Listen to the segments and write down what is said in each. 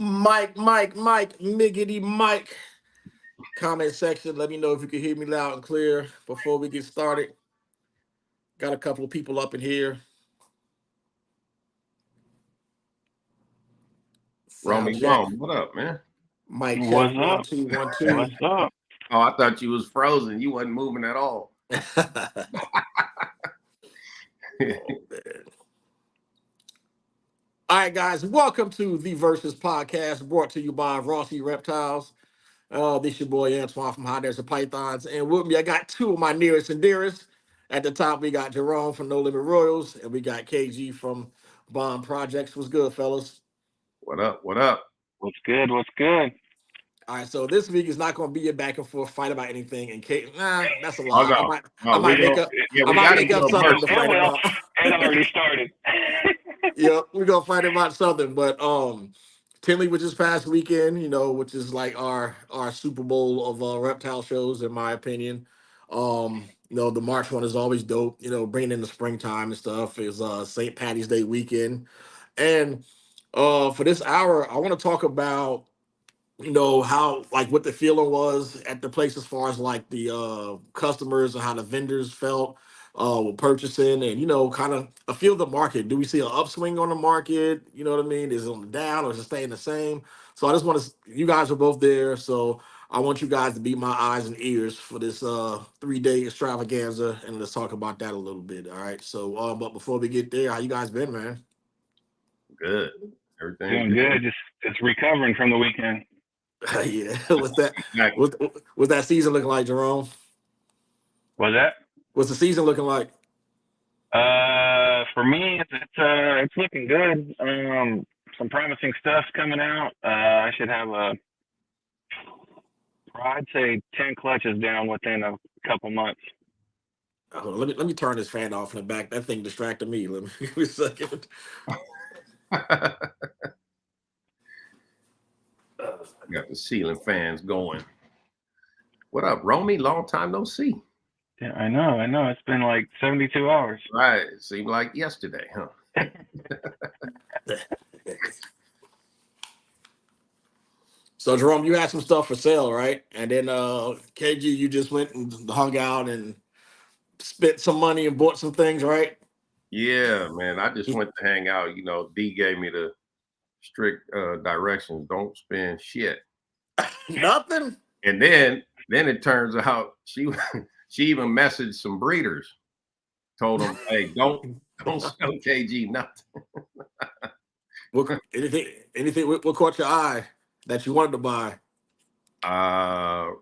Miggity Mike. Comment section. Let me know if you can hear me loud and clear before we get started. Got a couple of people up in here. Sound Romy check. Rome, what up, man? Mic check. What's One, up? two, one, What's two. up? Oh, I thought you was frozen. You wasn't moving at all. Oh, man. All right, guys. Welcome to the Versus Podcast, brought to you by Rossi Reptiles. This your boy Antoine from High Desert Pythons, and with me I got two of my nearest and dearest. At the top, we got Jerome from No Limit Royals, and we got KG from Bond Projects. What's good, fellas? What up? What up? What's good? What's good? All right, so this week is not going to be a back and forth fight about anything. And that's a Oh lie. I no, might, I no, we might make go. up, Yeah, I we might got to make do up a something to versus. It fight will. about. It already started. Yeah, we're gonna fight about something. But Tinley was this past weekend, which is like our Super Bowl of reptile shows, in my opinion. The March one is always dope. Bringing in the springtime and stuff is St. Patty's Day weekend, and for this hour, I want to talk about how like what the feeling was at the place as far as like the customers and how the vendors felt with purchasing, and kind of a feel of the market. Do we see an upswing on the market? You know what I mean? Is it on the down or is it staying the same? So I just want to, you guys are both there, so I want you guys to be my eyes and ears for this 3-day extravaganza, and let's talk about that a little bit. All right, so but before we get there, how you guys been, man? Good. Everything's Doing good. good. Just recovering from the weekend. Yeah, what's that? Exactly. What's that season looking like, Jerome? Was that? What's the season looking like? For me, it's looking good. Some promising stuff coming out. I should have I'd say 10 clutches down within a couple months. Oh, let me turn this fan off in the back. That thing distracted me. Let me give me a second. Got the ceiling fans going. What up, Romy? Long time no see. Yeah, I know. It's been like 72 hours. Right. It seemed like yesterday, huh? So Jerome, you had some stuff for sale, right? And then KG, you just went and hung out and spent some money and bought some things, right? Yeah, man. I just went to hang out. D gave me the strict directions. Don't spend shit. Nothing. And then it turns out she even messaged some breeders, told them, hey, don't sell KG nothing. What caught your eye that you wanted to buy?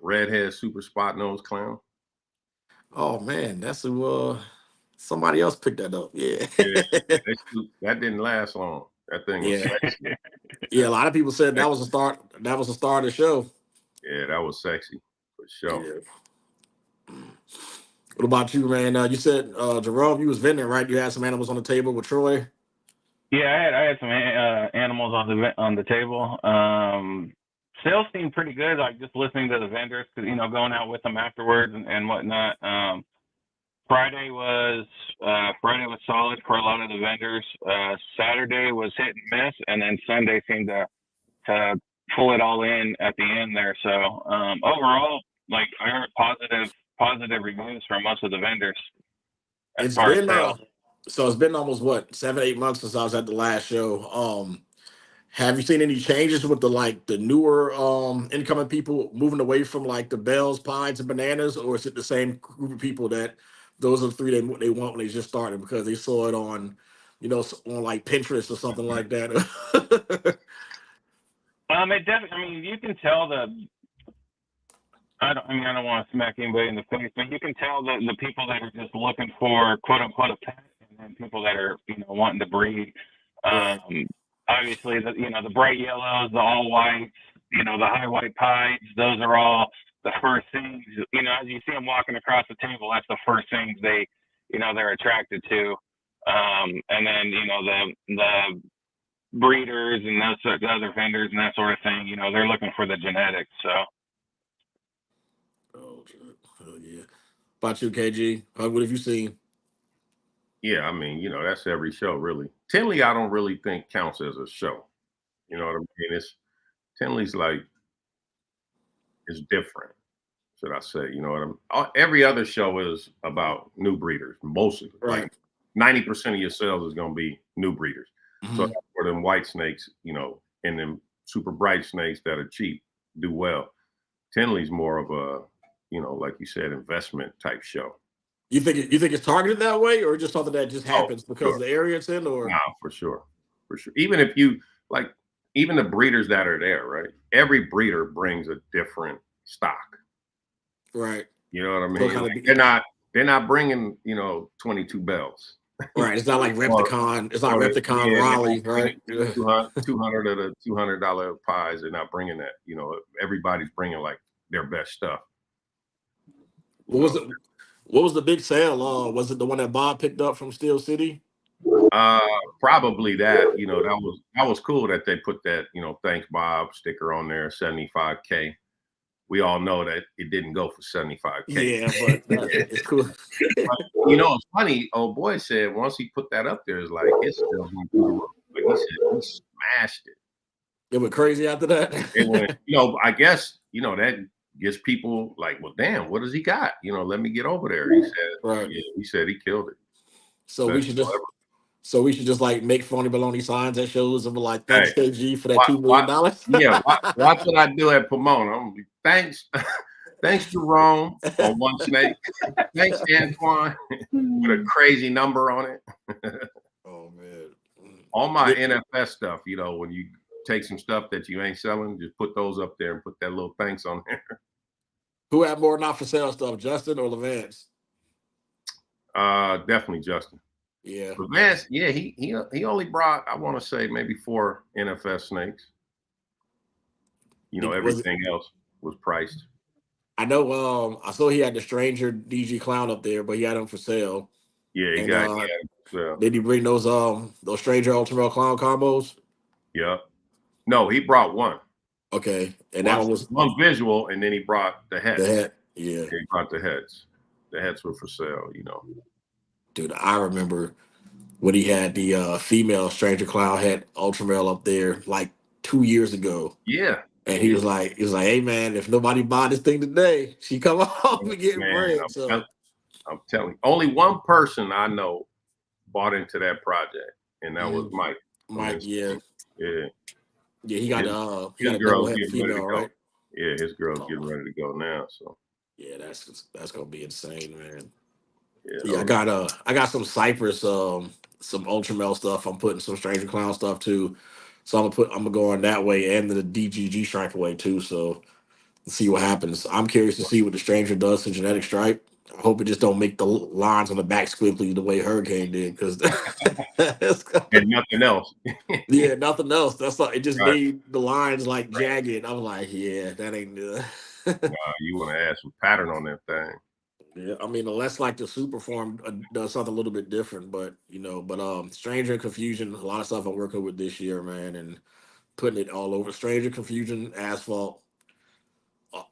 Redhead super spot nose clown. Oh man, that's somebody else picked that up. Yeah. Yeah, that didn't last long. That thing was Yeah. sexy. Yeah, a lot of people said that was a start. That was the start of the show. Yeah, that was sexy for sure. Yeah. What about you, man? You said Jerome, you was vending, right? You had some animals on the table with Troy. Yeah, I had some animals on the table. Sales seemed pretty good. Like just listening to the vendors, going out with them afterwards and whatnot. Friday was solid for a lot of the vendors. Saturday was hit and miss, and then Sunday seemed to pull it all in at the end there. So overall, like I heard positive reviews from most of the vendors as It's far as been sales. so it's been almost what 7-8 months since I was at the last show. Have you seen any changes with the newer incoming people moving away from like the bells, pines, and bananas, or is it the same group of people that those are the three they want when they just started because they saw it on, on like Pinterest or something like that? It definitely. I mean, you can tell I don't want to smack anybody in the face, but you can tell the people that are just looking for quote unquote a pet, and then people that are wanting to breed. Right. Obviously, the bright yellows, the all whites, the high white pies. Those are all the first things. As you see them walking across the table, that's the first things they're attracted to. And then the breeders and the other vendors and that sort of thing. They're looking for the genetics. So. Oh, yeah. About you, KG? What have you seen? Yeah, I mean, that's every show really. Tinley, I don't really think counts as a show. You know what I mean? Tinley's like is different, should I say? You know what every other show is about new breeders. Most of it, Right. like 90% of your sales is going to be new breeders. So Mhm. for them white snakes, you know, and them super bright snakes that are cheap do well. Tinley's more of a, you know, like you said, investment type show. You think it's targeted that way, or just something that just Oh, happens because sure. of the area it's in, or? Nah, for sure. For sure. Even if you like, even the breeders that are there, right? Every breeder brings a different stock. Right. You know what I So mean? kind Like of they're not bringing, you know, 22 bells. right. It's not like or Repticon. It's not or Repticon yeah, they're not Raleigh, right? bringing Yeah. 200 of the $200 pies. They're not bringing that. You know, everybody's bringing like their best stuff. You What was know, it? What was the big sale? Was it the one that Bob picked up from Steel City? uh, probably that. You know, that was cool that they put that, you know, thanks Bob sticker on there, 75K. We all know that it didn't go for 75K. Yeah, but it's cool. You know, it's funny. Old boy said once he put that up there, it's like his sales went through the roof. Like he said, he smashed it. It went crazy after that. It went, you know, I guess, you know, that gets people like, well, damn, what does he got? You know, let me get over there. He said, Right. yeah, he said he killed it. So we Best should show just ever. so we should just like make phony baloney signs at shows and be like, thanks Hey, KG for that what, $2 million. yeah, watch what I do at Pomona. I'm gonna be, thanks, thanks Jerome on one snake. Thanks Antoine with a crazy number on it. Oh man. All my NFS stuff, you know, when you take some stuff that you ain't selling, just put those up there and put that little thanks on there. Who had more not for sale stuff, Justin or Levance? Definitely Justin. Yeah. But Vance, yeah, he only brought, I want to say, maybe 4 NFS snakes. You know, Was it, everything else was priced. I know I saw he had the Stranger DG Clown up there, but he had them for sale. Yeah, And so, did he bring those Stranger Ultramel Clown combos? yeah. No, he brought one. Okay. And that one was One visual, and then he brought the heads. the head. Yeah. He brought the heads. The heads were for sale, you know. Dude, I remember when he had the female Stranger Clown head Ultramel up there like 2 years ago. Yeah. And he was like, hey man, if nobody buy this thing today, she come home and get Man, bread. So I'm telling you, only one person I know bought into that project, and that was Mike. Mike, yeah. Yeah. Yeah, he got His a double girl's head getting ready female, to go. right? Yeah, his girl's getting Oh, ready to go now. So yeah, that's gonna be insane, man. yeah, Yeah, I got some Cypress, some Ultramel stuff. I'm putting some Stranger Clown stuff too. So I'm gonna go on that way and the DGG stripe way too. So see what happens. I'm curious to see what the Stranger does to Genetic Stripe. I hope it just don't make the lines on the back squiggly the way Hurricane did, because and nothing else. yeah, nothing else. That's like it just Right. made the lines like jagged. I was like, yeah, that ain't good. You want to add some pattern on that thing. Yeah, I mean, unless like the super form does something a little bit different, but Stranger Confusion, a lot of stuff I'm working with this year, man, and putting it all over. Stranger Confusion, Asphalt,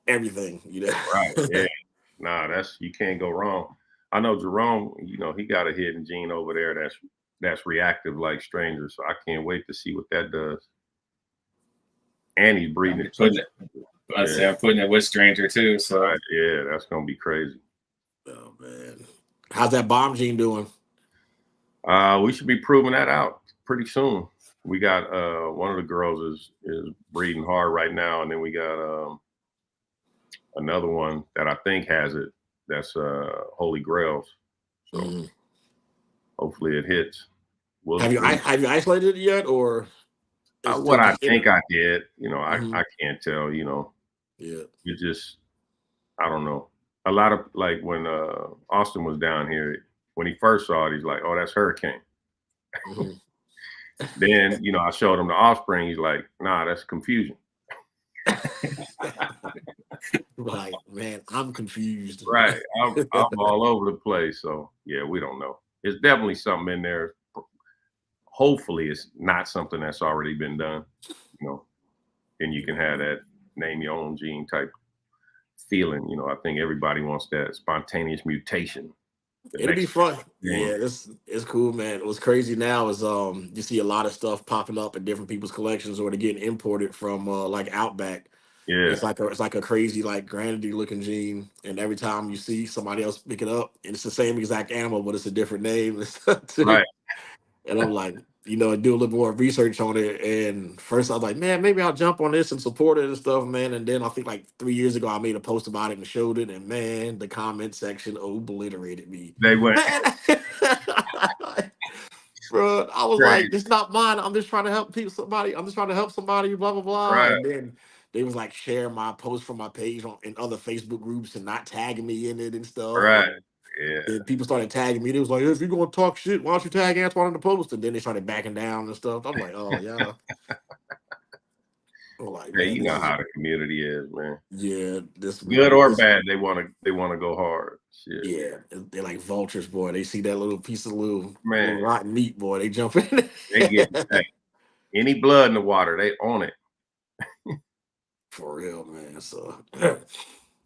everything, Right. Yeah. Nah, you can't go wrong. I know Jerome, you know, he got a hidden gene over there that's reactive like Stranger. So I can't wait to see what that does. And he's breeding it. I'm putting it with Stranger too. So right, yeah, that's gonna be crazy. Oh man, how's that bomb gene doing? We should be proving that out pretty soon. We got one of the girls is breeding hard right now, and then we got another one that I think has it. That's Holy Grails. So hopefully it hits. Have you isolated it yet, or what I think I did? You know, I can't tell. You know, yeah, you just I don't know. A lot of like when Austin was down here, when he first saw it, he's like, "Oh, that's Hurricane." Then you know, I showed him the offspring. He's like, "Nah, that's Confusion." Like, man, I'm confused. Right, I'm all over the place. So yeah, we don't know. It's definitely something in there. Hopefully, it's not something that's already been done. You know, and you can have that name your own gene type feeling. You know, I think everybody wants that spontaneous mutation. the It'll be next fun. game. Yeah, this it's cool, man. What's crazy now is you see a lot of stuff popping up in different people's collections, or they're getting imported from like Outback. Yeah, It's like a crazy like granity looking gene, and every time you see somebody else pick it up, and it's the same exact animal, but it's a different name and stuff too. right. And I'm like, do a little more research on it. And first I was like, man, maybe I'll jump on this and support it and stuff, man. And then I think like 3 years ago I made a post about it and showed it, and man, the comment section obliterated me. They went Man, bro, I was like, crazy. it's not mine. I'm just trying to help somebody. I'm just trying to help somebody, blah, blah, blah. Right, And then they was like sharing my post from my page in other Facebook groups and not tagging me in it and stuff. right. And Yeah. then people started tagging me. They was like, if you're gonna talk shit, why don't you tag Antoine in the post? And then they started backing down and stuff. I'm like, oh yeah. I'm like, Hey, man, you this know is how the community is, man. this Good or this bad, they wanna go hard. Shit, yeah, they're like vultures, boy. They see that little piece of little man. rotten meat, boy. They jump in. They get hey, any blood in the water, they own it. For real, man. So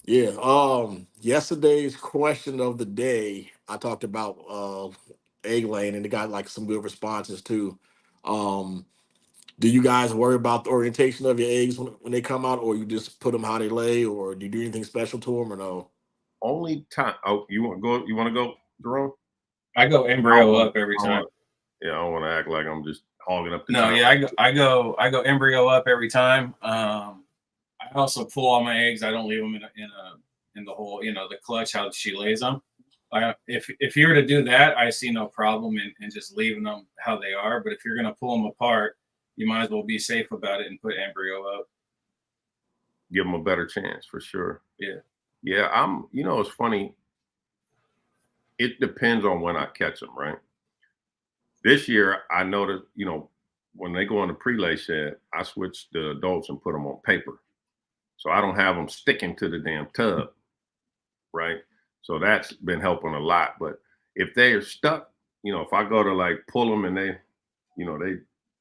yeah. Yesterday's question of the day, I talked about egg laying, and it got like some good responses too. Um, do you guys worry about the orientation of your eggs when they come out, or you just put them how they lay, or do you do anything special to them, or no? Only time. Oh, you want to go? You want to go, Jerome? I go I don't embryo want. up every I don't time. want. Yeah, I don't want to act like I'm just hogging up the No, time. yeah, I go embryo up every time. I also pull all my eggs. I don't leave them in the whole, the clutch how she lays them. If you were to do that, I see no problem in just leaving them how they are. But if you're gonna pull them apart, you might as well be safe about it and put embryo up. Give them a better chance for sure. Yeah. Yeah, I'm. It's funny. It depends on when I catch them, right? This year, I noticed, when they go in the pre-lay shed, I switched the adults and put them on paper. So I don't have them sticking to the damn tub, right? So that's been helping a lot. But if they are stuck, if I go to like pull them and they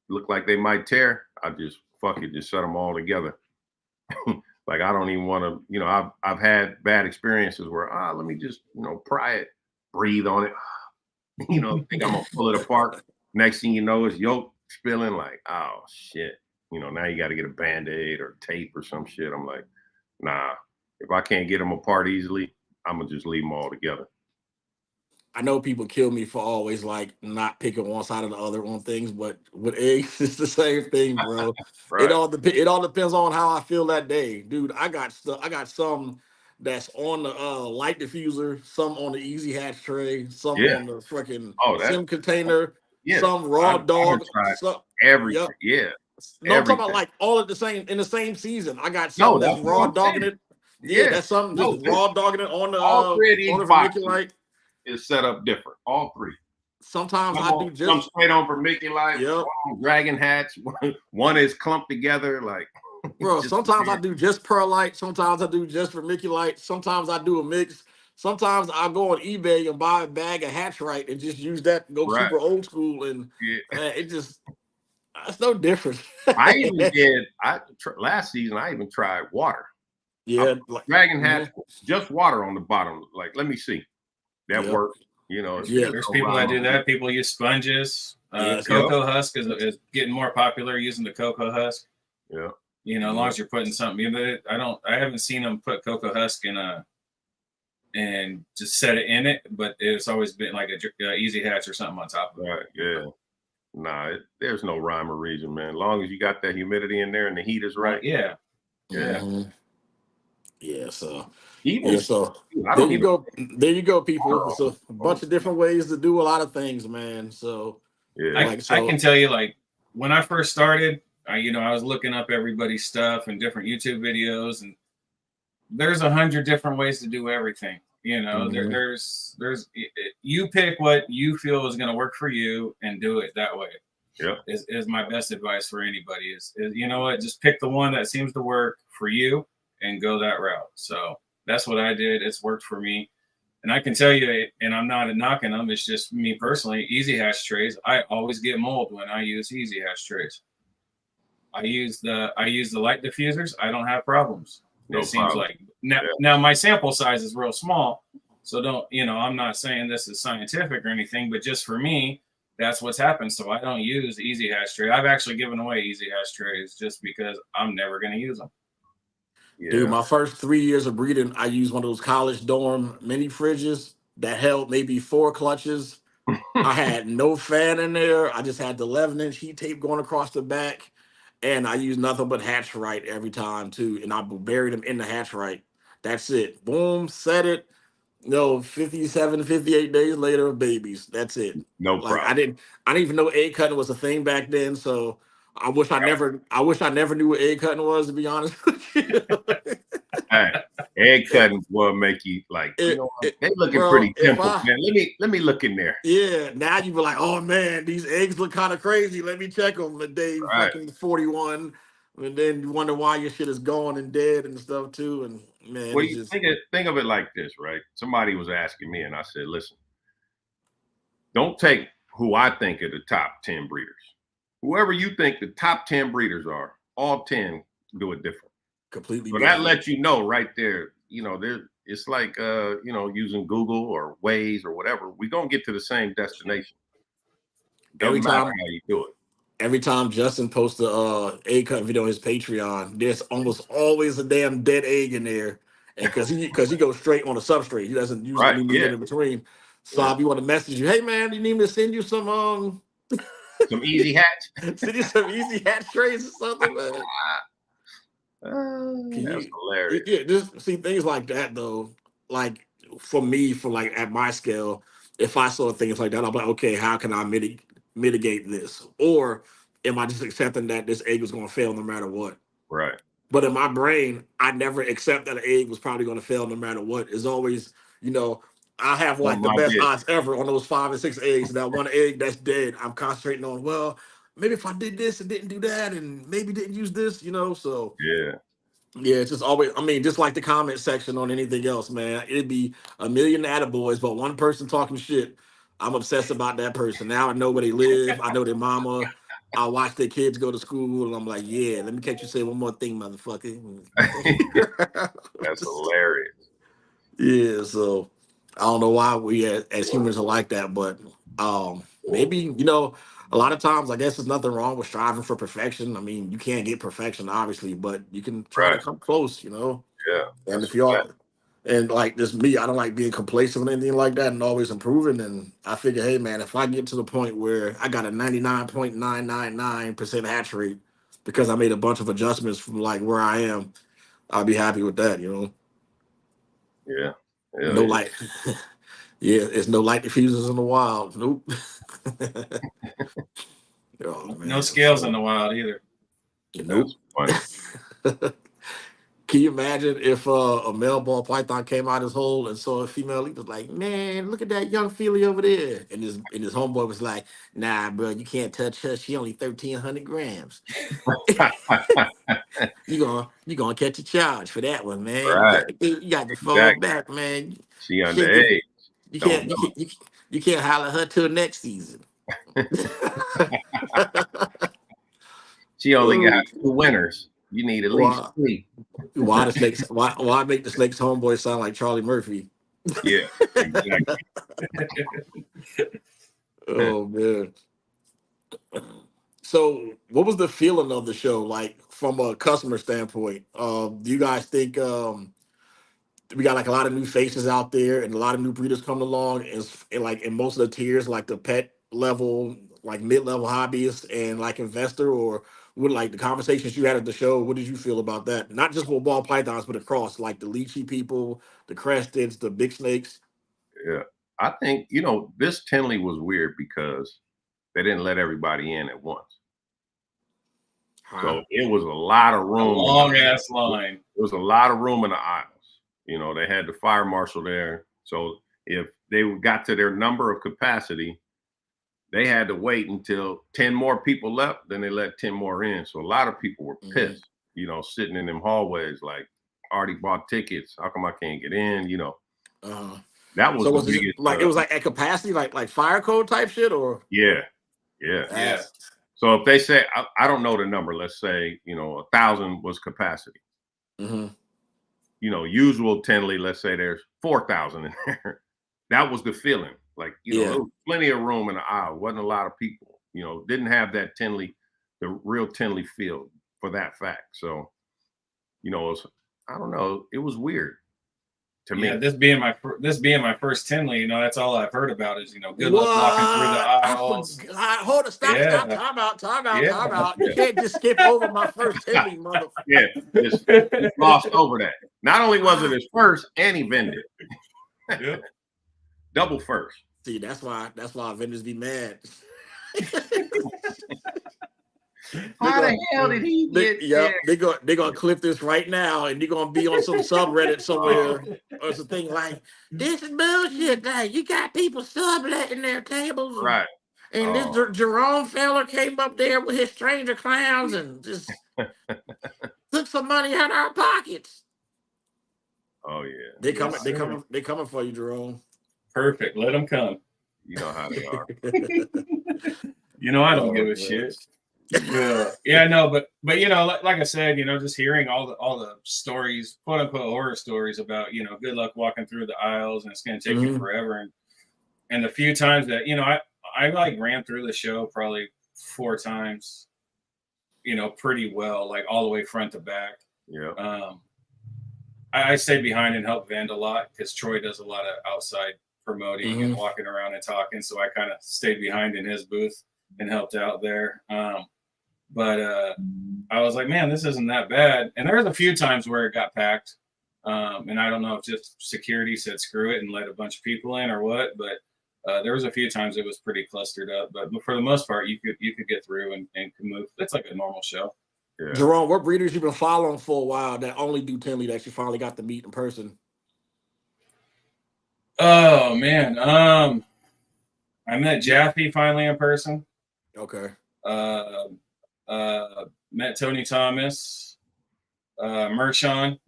look like they might tear, I just just set them all together. Like I don't even want to, I've had bad experiences where let me just, pry it, breathe on it, think I'm gonna pull it apart. Next thing you know, it's yolk spilling. Like, oh shit. Now you got to get a Band-Aid or tape or some shit. I'm like, nah. If I can't get them apart easily, I'm gonna just leave them all together. I know people kill me for always like not picking one side or the other on things, but with eggs, it's the same thing, bro. Right. It all depends on how I feel that day, dude. I got some that's on the light diffuser, some on the easy hatch tray, some Yeah. on the freaking Oh, sim container, yeah. some raw I done dog. tried Some, everything. yep. Yeah. No, I'm talking about Everything. like all at the same in the same season. I got No, some that's that's what raw I'm dogging saying. it. Yeah, Yeah. that's something just No, raw dogging it all three of on these the boxes vermiculite. is set up different. All three. Sometimes I do Some just straight on vermiculite, yep. one on dragon hatch, one is clumped together, like Bro, just sometimes I do just perlite. Sometimes I do just vermiculite. Sometimes I do a mix. Sometimes I go on eBay and buy a bag of Hatchright and just use that and go right. super old school. And Yeah. man, it's no different. I even did. Last season. I even tried water. I Yeah, put like dragon hatch, just water on the bottom. Like, let me see. That yep, worked. yeah, There's There's no people that rhyme do or reason. that. People use sponges. yes, yep. Cocoa husk is getting more popular using the cocoa husk. Yeah. As long as you're putting something in it. I haven't seen them put cocoa husk and just set it in it, but it's always been like a easy hatch or something on top of it. Right. Yeah. Nah, there's no rhyme or reason, man. As long as you got that humidity in there and the heat is right. Yeah. Yeah. Mhm. Yeah, so Even yeah, so I don't even there you go, people. water It's a bunch of different ways to do a lot of things, man. So Yeah. I can tell you, like, when I first started, I was looking up everybody's stuff and different YouTube videos, and there's 100 different ways to do everything. mhm. There's you pick what you feel is going to work for you and do it that way. Yeah. Is my best advice for anybody is just pick the one that seems to work for you and go that route. So that's what I did. It's worked for me. And I can tell you, and I'm not knocking them, it's just me personally, easy hatch trays. I always get mold when I use easy hatch trays. I use the light diffusers. I don't have problems. No It seems problem. like now my sample size is real small, So don't, I'm not saying this is scientific or anything, but just for me, that's what's happened. So I don't use easy hatch tray. I've actually given away easy hatch trays just because I'm never going to use them. Dude, Yeah. my first 3 years of breeding, I used one of those college dorm mini fridges that held maybe 4 clutches. I had no fan in there. I just had the 11-inch heat tape going across the back. And I used nothing but hatch right every time too. And I buried them in the hatch right. That's it. Boom, set it. No, 57, 58 days later, babies. That's it. No Like problem. I didn't even know egg cutting was a thing back then. So I wish I never knew what egg cutting was, to be honest with you. Hey, egg cutting will make you like, they looking Bro, pretty simple, man. Let me look in there. yeah, now you be like, oh man, these eggs look kind of crazy. Let me check them the day Right. fucking 41. And then you wonder why your shit is gone and dead and stuff too. And man, Well, it's you just think of it like this, right? Somebody was asking me, and I said, listen, don't take who I think are the top 10 breeders. Whoever you think the top 10 breeders are, all 10 do it different. completely So that different. lets you know right there, it's like using Google or Waze or whatever. We're gonna get to the same destination. Every Doesn't matter time how you do it. every time Justin posts a egg cut video on his Patreon, there's almost always a damn dead egg in there. And because he goes straight on the substrate. He doesn't use Right. any Yeah. medium in between. So Yeah. I'll be want to message you, hey man, you need me to send you some Some easy hatch. send you some easy hatch trays or something, man. Can That's you hilarious. yeah, just see things like that though. Like for me, for like at my scale, if I saw things like that, I'm like, okay, how can I mitigate this? Or am I just accepting that this egg is gonna fail no matter what? Right. But in my brain, I never accept that an egg was probably gonna fail no matter what. It's always, I have like the Something I best did. odds ever on those 5 and 6 eggs. That one egg that's dead, I'm concentrating on, well, maybe if I did this and didn't do that, and maybe didn't use this, so Yeah. yeah, it's just always, I mean, just like the comment section on anything else, man. It'd be a million attaboys, but one person talking shit, I'm obsessed about that person. Now I know where they live. I know their mama. I watch their kids go to school, and I'm like, yeah, let me catch you say one more thing, motherfucker. That's hilarious. Yeah, so I don't know why we as humans are like that, but maybe, a lot of times I guess there's nothing wrong with striving for perfection. I mean, you can't get perfection, obviously, but you can try to Right. come close, Yeah. And That's if you are, and like this me, I don't like being complacent or anything like that and always improving. And I figure, hey man, if I get to the point where I got a 99.999% hatch rate because I made a bunch of adjustments from like where I am, I'll be happy with that. yeah. Hell No yeah. light. Yeah, it's no light diffusers in the wild. Nope. Oh No man. scales in the wild either. Nope. That's funny. Can you imagine if a male ball python came out his hole and saw a female? He was like, "Man, look at that young filly over there." And his homeboy was like, "Nah, bro, you can't touch her. She only 1,300 grams. You gonna catch a charge for that one, man. You Right. got you got to fall Exactly. back, man. She She ain't give, underage. you Don't can't you know. can't you can't holler at her till next season." She only got Oh, 2 winners. You need at least why 3. why the snakes why make the snake's homeboy sound like Charlie Murphy? Yeah. Exactly. Oh man. So what was the feeling of the show like from a customer standpoint? Do you guys think we got like a lot of new faces out there and a lot of new breeders coming along and like in most of the tiers, like the pet level, like mid-level hobbyists and like investor, or what, like the conversations you had at the show, what did you feel about that? Not just for ball pythons, but across like the lychee people, the cresteds, the big snakes. Yeah. I think, this Tinley was weird because they didn't let everybody in at once. Huh. So it was a lot of A room. long ass line. There was a lot of room in the aisles. They had the fire marshal there. So if they got to their number of capacity, they had to wait until 10 more people left, then they let 10 more in. So a lot of people were pissed, sitting in them hallways like, already bought tickets. How come I can't get in? Uh-huh. That was So the was it biggest. like it was like at capacity, like fire code type shit, or Yeah. Yeah. Yeah. So if they say, I don't know the number, let's say, 1,000 was capacity. Mhm. usual Tinley, let's say there's 4,000 in there. That was the feeling. Like, there was plenty of room in the aisle. Wasn't a lot of people. Didn't have that Tinley, the real Tinley feel for that fact. So, I don't know. It was weird to me. This being my first Tinley, that's all I've heard about is good luck walking through the aisles. Hold on, stop, time out. You can't just skip over my first Tinley, motherfucker. Yeah, just glossed over that. Not only was it his first, and he vended. Yep. Double first. See, that's why vendors be mad. How the hell did he get there? They're gonna clip this right now, and they're gonna be on some subreddit somewhere or something like, this is bullshit. Like, you got people subletting their tables, right? And this Jerome fella came up there with his stranger clowns and just took some money out of our pockets. Oh yeah, they coming for you, Jerome. Perfect. Let them come. You know how they are. I don't give a shit. Yeah, no, but like I said, just hearing all the stories, quote unquote horror stories about good luck walking through the aisles and it's going to take you forever, and the few times that I like ran through the show probably 4 times, pretty well, like all the way front to back. Yeah. I stay behind and help vend a lot because Troy does a lot of outside promoting and walking around and talking, so I kind of stayed behind in his booth and helped out there. But I was like, man, this isn't that bad. And there was a few times where it got packed. And I don't know if just security said screw it and let a bunch of people in or what, but there was a few times it was pretty clustered up. But for the most part, you could get through and move. It's like a normal show. Yeah. Jerome, what breeders you been following for a while that only do Tinley that you finally got to meet in person? Oh man. I met Jaffe finally in person. Okay. Met Tony Thomas, Mershon.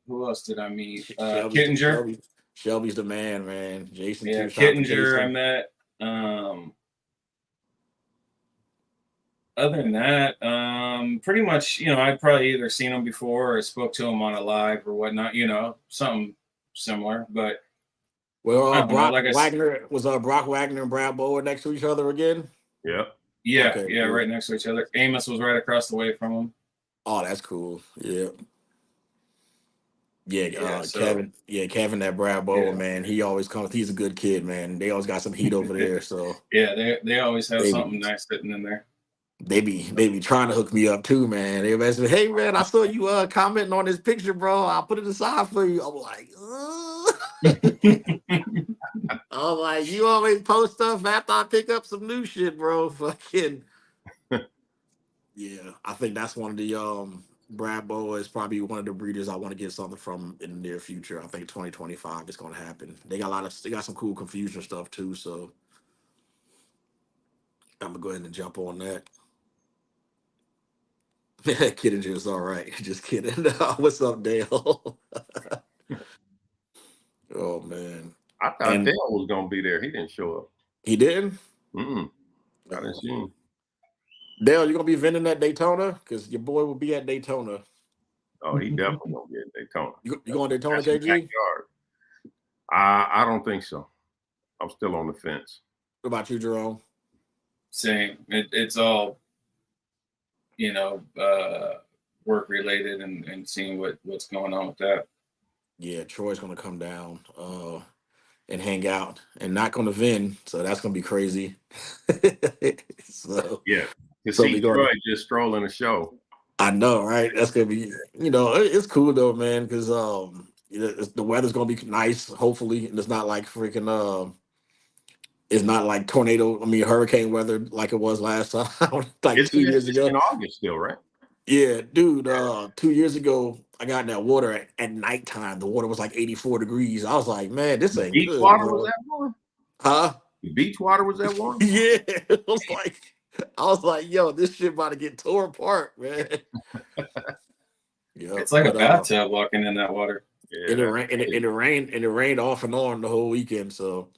Who else did I meet? Kittinger. Shelby's the man. Jason. Yeah, Kittinger I met. Other than that, pretty much, I'd probably either seen him before or spoke to him on a live or whatnot, something similar. But Brock Wagner and Brad Bower next to each other again? Yeah. Yeah, okay, yeah, cool. Right next to each other. Amos was right across the way from him. Oh, that's cool. Yeah. Kevin. Yeah, Kevin, that Brad Bower, man. He always comes. He's a good kid, man. They always got some heat over there. So yeah, they always have something nice sitting in there. They be trying to hook me up too, man. They say, hey man, I saw you commenting on this picture, bro. I'll put it aside for you. I'm like, I'm like, you always post stuff after I pick up some new shit, bro. Fucking yeah. I think that's one of the Brad Boa is probably one of the breeders I want to get something from in the near future. I think 2025 is gonna happen. They got some cool confusion stuff too, so I'm gonna go ahead and jump on that. Kittinger's all right. Just kidding. What's up, Dale? Oh man. I thought Dale was gonna be there. He didn't show up. He didn't? I didn't see him. Dale, you gonna be vending at Daytona? Because your boy will be at Daytona. Oh, he definitely gonna be at Daytona. You going to Daytona, KG? I don't think so. I'm still on the fence. What about you, Jerome? Same. It's all work related and seeing what's going on with that. Yeah, Troy's gonna come down and hang out and not gonna vend, so that's gonna be crazy. So yeah, to see Troy just strolling the show. I know, right? That's gonna be, it's cool though, man, because the weather's gonna be nice, hopefully, and it's not like freaking it's not like hurricane weather like it was last time, like 2 years ago. In August still, right? Yeah, dude. 2 years ago, I got in that water at nighttime. The water was like 84 degrees. I was like, man, this ain't beach good. Water bro. was that warm? Huh? The beach water was that warm? Yeah. I was like, yo, this shit about to get torn apart, man. Yeah, it's like a bathtub walking in that water. Yeah, it rained off and on the whole weekend. So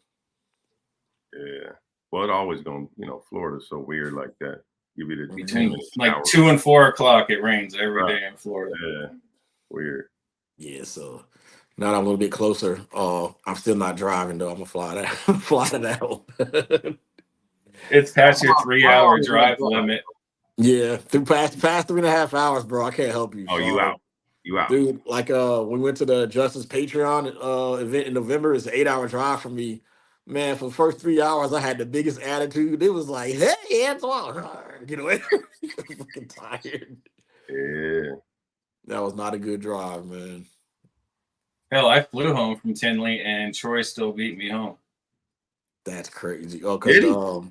yeah, well, it always gonna, Florida's so weird like that. Give you the between like 2 and 4 o'clock, it rains every day in Florida. Yeah, Weird. Yeah, so now that I'm a little bit closer, I'm still not driving though. I'm gonna fly that fly to that one. It's past your How 3-hour long is that drive drive? limit. Yeah, through past 3.5 hours, bro. I can't help you. Oh, you Sorry. out. You out. Dude, like we went to the Justice Patreon event in November. It's an 8-hour drive from me. Man, for the first 3 hours, I had the biggest attitude. It was like, hey, Antoine, get away. I'm fucking tired. Yeah. That was not a good drive, man. Hell, I flew home from Tinley and Troy still beat me home. That's crazy. Oh, because Did he? the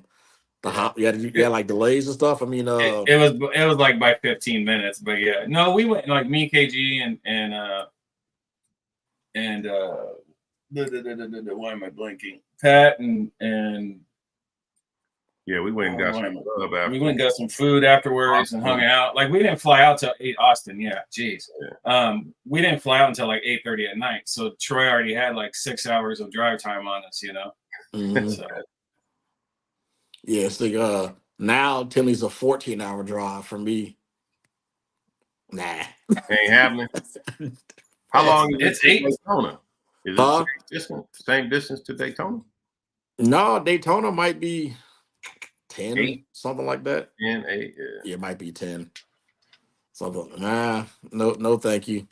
Yeah. hop, you had like delays and stuff. I mean, It was like by 15 minutes, but yeah. No, we went like me, KG, and why am I blinking? Pat and Yeah, we went and got some club after. we went and got some food afterwards and hung out. Like we didn't fly out till 8 Austin. Yeah, jeez. Yeah. We didn't fly out until like 8:30 at night. So Troy already had like 6 hours of drive time on us, you know. mhm. So Yeah, so now Tinley's a 14-hour drive from me. Nah. Ain't happening. How long is it's it to 8. Daytona? Is it Huh? same distance to Daytona? No, Daytona might be 10, 8, something like that. 10, 8, yeah. Yeah, it might be 10. Something. Nah, no, thank you.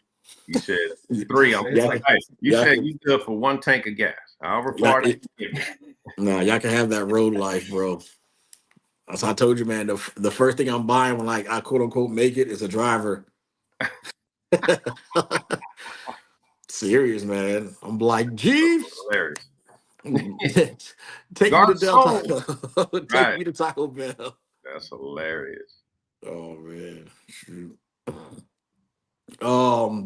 You said Yeah, 3. I'm yeah, like, hey, you yeah, said you good for 1 tank of gas. However yeah, far that you get. nah, y'all can have that road life, bro. As I told you, man, the first thing I'm buying when like I quote unquote make it is a driver. Serious, man. I'm like, Jeeves, Hilarious. take me to Garcon. Delta. Take Right. me to Taco Bell. That's hilarious. Oh man. Shoot.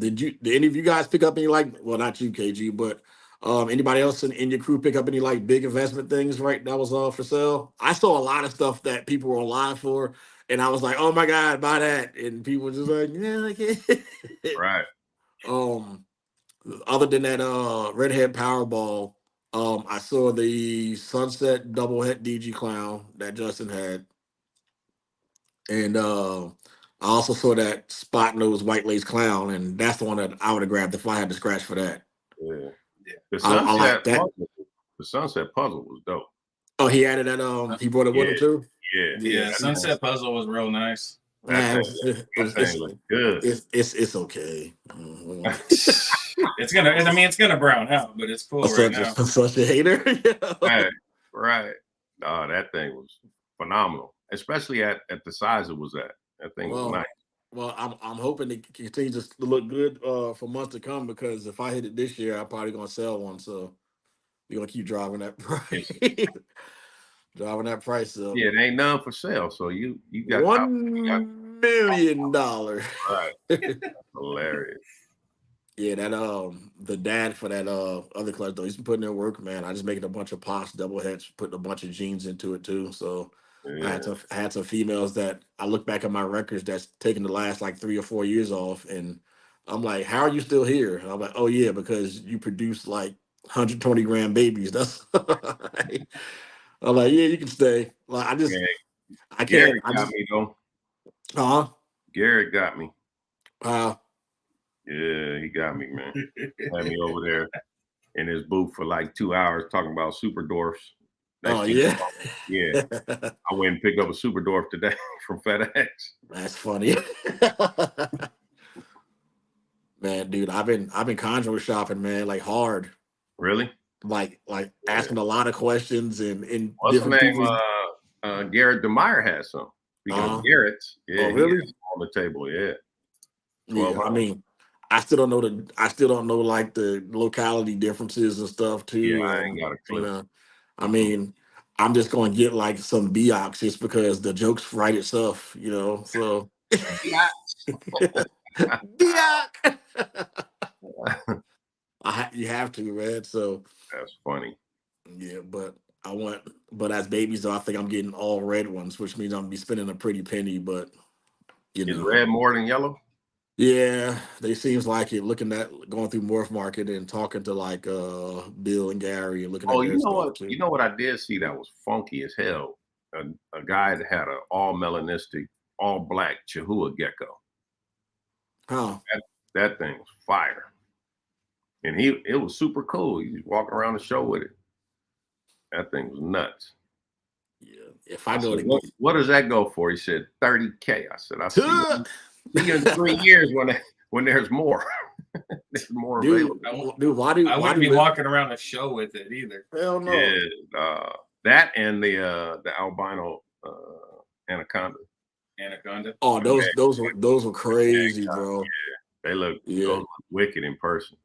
Did any of you guys pick up any like well not you, KG, but anybody else in your crew pick up any like big investment things right that was for sale? I saw a lot of stuff that people were online for, and I was like, oh my god, buy that. And people were just like, yeah, I can't. Right. um other than that redhead powerball, I saw the sunset double head DG clown that Justin had. And I also saw that spot nose white lace clown, and that's the one that I would have grabbed if I had to scratch for that. Yeah. Yeah. The I like sunset that. puzzle. The sunset puzzle was dope. Oh, he added that. He brought it with Yeah. him too. Yeah. Yeah, Yeah, Sunset Puzzle was real nice. That man, thing, looked good. it's okay. It's gonna brown out, but it's cool right now. Such a hater. Right. Right. Oh, that thing was phenomenal. Especially at the size it was at. That thing was nice. Well, I'm hoping it continues to look good for months to come because if I hit it this year, I'm probably gonna sell one. So we're gonna keep driving that price. Driving that price up. Yeah, it ain't none for sale. So you got $1 million. right. Hilarious. Yeah, that the dad for that other class though, he's been putting in work, man. I just making a bunch of pops, double heads, putting a bunch of jeans into it too. So Yeah. I had some females that I look back at my records that's taken the last like 3 or 4 years off, and I'm like, how are you still here? And I'm like, oh yeah, because you produce like 120 gram babies. That's I'm like, yeah, you can stay. Like Yeah. I can't. Garrett got me though. Huh? Garrett got me. Uh Yeah, he got me, man. Had me over there in his booth for like 2 hours talking about super dwarfs. oh yeah. Yeah. I went and picked up a super dwarf today from FedEx. That's funny. Man, dude, I've been conjure shopping, man, like hard. Really? Like asking a lot of questions and What's the different name? people's Garrett DeMeyer has some. Speaking of Garrett's, yeah, oh he really? has some on the table. Yeah. Yeah, I mean, I still don't know like the locality differences and stuff too. Yeah, I ain't got a clue. You know, I mean, I'm just gonna get like some Beox just because the jokes write itself, you know. So Beox. You have to, man. So That's funny. yeah, but as babies though, I think I'm getting all red ones, which means I'm gonna be spending a pretty penny. But you Is know, red more than yellow? yeah, they seems like it. Looking at going through Morphmarket and talking to like Bill and Gary and looking Oh, at their you know stuff what? too. You know what I did see that was funky as hell. A guy that had an all melanistic, all black Chihuahua gecko. Huh? that thing was fire. And it was super cool. He was walking around the show with it. That thing was nuts. Yeah. If I I go said, to what does that go for? He said $30K. I said, see you in 3 years when there's more. There's more available. Dude, I wouldn't be walking around a show with it either. Hell no. Yeah, that and the albino anaconda. Oh, those were crazy, bro. Yeah, those look wicked in person.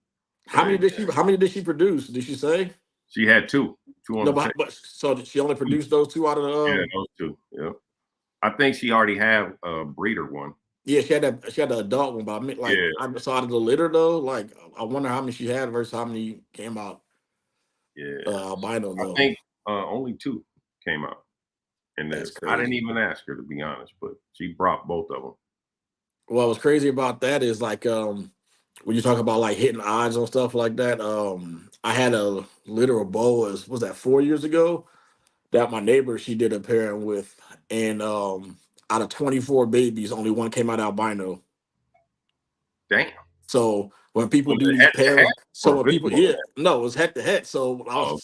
How many did she produce? Did she say? She had two on No, the but so she only produced those two out of the yeah, those two. Yeah. I think she already had a breeder one. Yeah, she had the adult one, but I mean, like, I saw out of the litter though. Like, I wonder how many she had versus how many came out. Yeah, albino though. I think only 2 came out, and That's I crazy. didn't even ask her, to be honest, but she brought both of them. What was crazy about that is like when you talk about like hitting odds on stuff like that. I had a litter of boas. Was that 4 years ago? That my neighbor she did a pairing with, and out of 24 babies, only one came out albino. Damn. So when people do these pairings, so when people no, it was head to head. So I was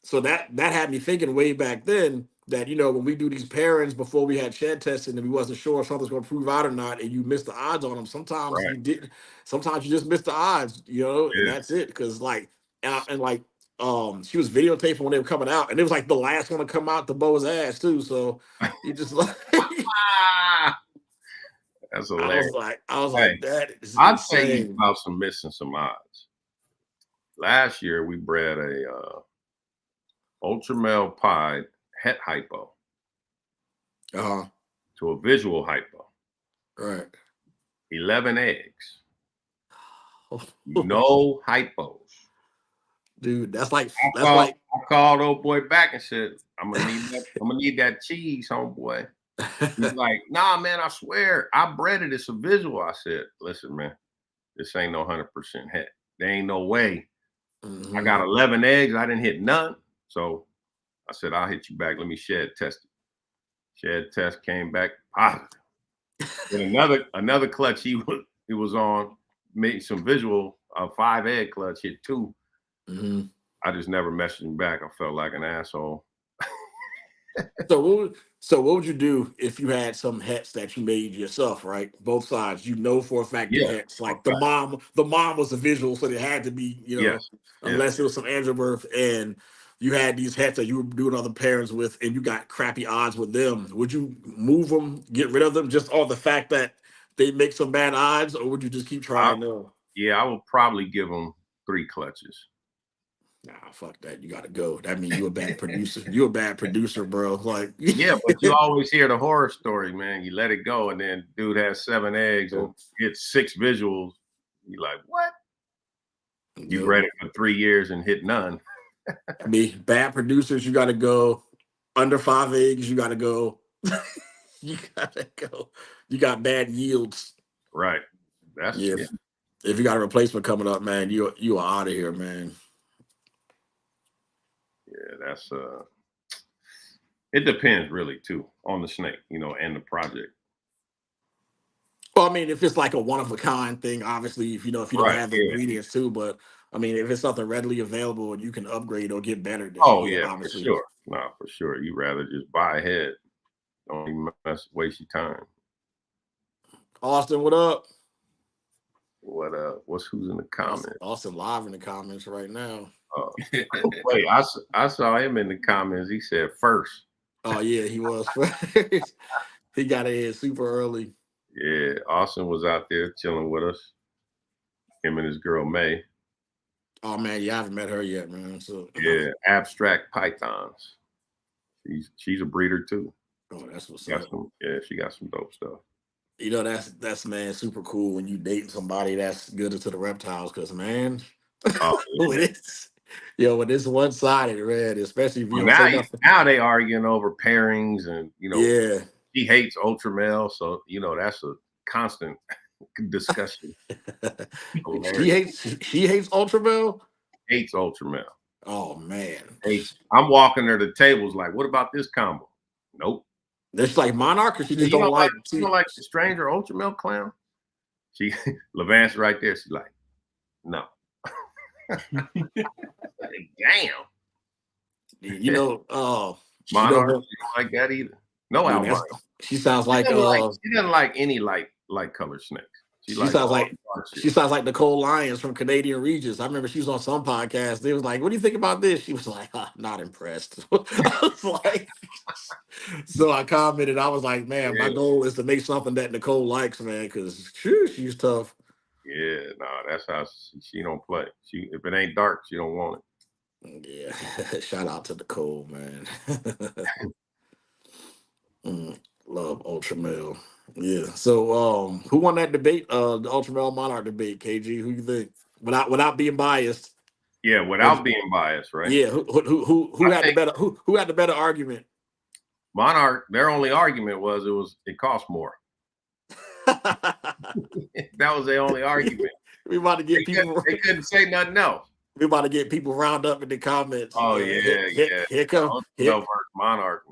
so that had me thinking way back then that when we do these pairings before we had shed testing and we wasn't sure if something's going to prove out or not, and you miss the odds on them. Sometimes you did. Sometimes you just miss the odds, and that's it. Because like and like she was videotaping when they were coming out, and it was like the last one to come out the Bo's ass too. So you just like. That's hilarious. I was like, that is I'll insane. tell you about missing some odds. Last year we bred a ultra male pied het hypo to a visual hypo. Right. 11 eggs. No hypos. Dude, that's like I called old boy back and said, I'm gonna need that cheese, homeboy. He's like, nah, man, I swear, I bred it. It's a visual. I said, listen, man, this ain't no 100% het. There ain't no way. Mm-hmm. I got 11 eggs. I didn't hit none. So I said, I'll hit you back. Let me shed test it. Shed test came back positive. And another clutch he was on, made some visual, 5-egg clutch, hit 2. Mm-hmm. I just never messaged him back. I felt like an asshole. So what would you do if you had some hets that you made yourself, right? Both sides, for a fact the hets. Like the mom was a visual, so it had to be, unless it was some angel birth, and you had these hets that you were doing other pairings with, and you got crappy odds with them. Would you move them, get rid of them, just on the fact that they make some bad odds, or would you just keep trying them? Yeah, I would probably give them 3 clutches. Nah, fuck that. You gotta go. That means you're a bad producer. You're a bad producer, bro. Like, yeah, but you always hear the horror story, man. You let it go, and then dude has 7 eggs and gets 6 visuals. You're like, what? You bred it for 3 years and hit none. I mean, bad producers, you gotta go. Under 5 eggs, you gotta go. You gotta go. You got bad yields. Right. That's If you got a replacement coming up, man, you are out of here, man. Yeah, that's it depends really too on the snake, and the project. Well, I mean, if it's like a one of a kind thing, obviously, if you don't have the ingredients too, but I mean, if it's something readily available and you can upgrade or get better, then obviously. For sure. No, for sure. You rather just buy ahead. Don't even waste your time. Austin, what up? What who's in the comments? Austin live in the comments right now. Wait, I saw him in the comments. He said first. Oh yeah, he was first. He got in super early. Yeah, Austin was out there chilling with us. Him and his girl May. Oh man, I haven't met her yet, man. So yeah, abstract pythons. She's a breeder too. Oh, that's what's up. She got some dope stuff. That's man, super cool when you dating somebody that's good into the reptiles, because man, when it's one-sided, man, especially if you don't say nothing. Now they arguing over pairings, and he hates ultra male, so that's a constant discussion. She hates ultra male. Hates ultra male. Oh man, I'm walking her to tables like, what about this combo? Nope. It's like Monarch, or she just don't like. You don't like the stranger ultra male clown? She Levance right there. She's like, no. Damn. You know, Monarch, she don't like that either. No dude, albino. she sounds She like doesn't like any light colored snakes. She she like sounds all like dark shit. she sounds like Nicole Lyons from Canadian Regis. I remember she was on some podcast. They was like, "What do you think about this?" She was like, "Not impressed." I was like, so I commented. I was like, "Man, my Yeah, goal is to make something that Nicole likes, man, because she's tough." yeah, nah, that's how she don't play. She if it ain't dark, she don't want Yeah, shout out to Nicole, man. Love Ultra Male. Yeah. So, who won that debate? The Ultra Male Monarch debate. KG, who you think? Without being biased. it. Yeah, without being biased, right? Yeah, who I had the think better who had the better argument? Monarch, their only argument was it cost more. That was their only argument. We about to get people. They couldn't say nothing else. We about to get people round up in the comments. Oh yeah, yeah. Here come Ultimel versus Monarch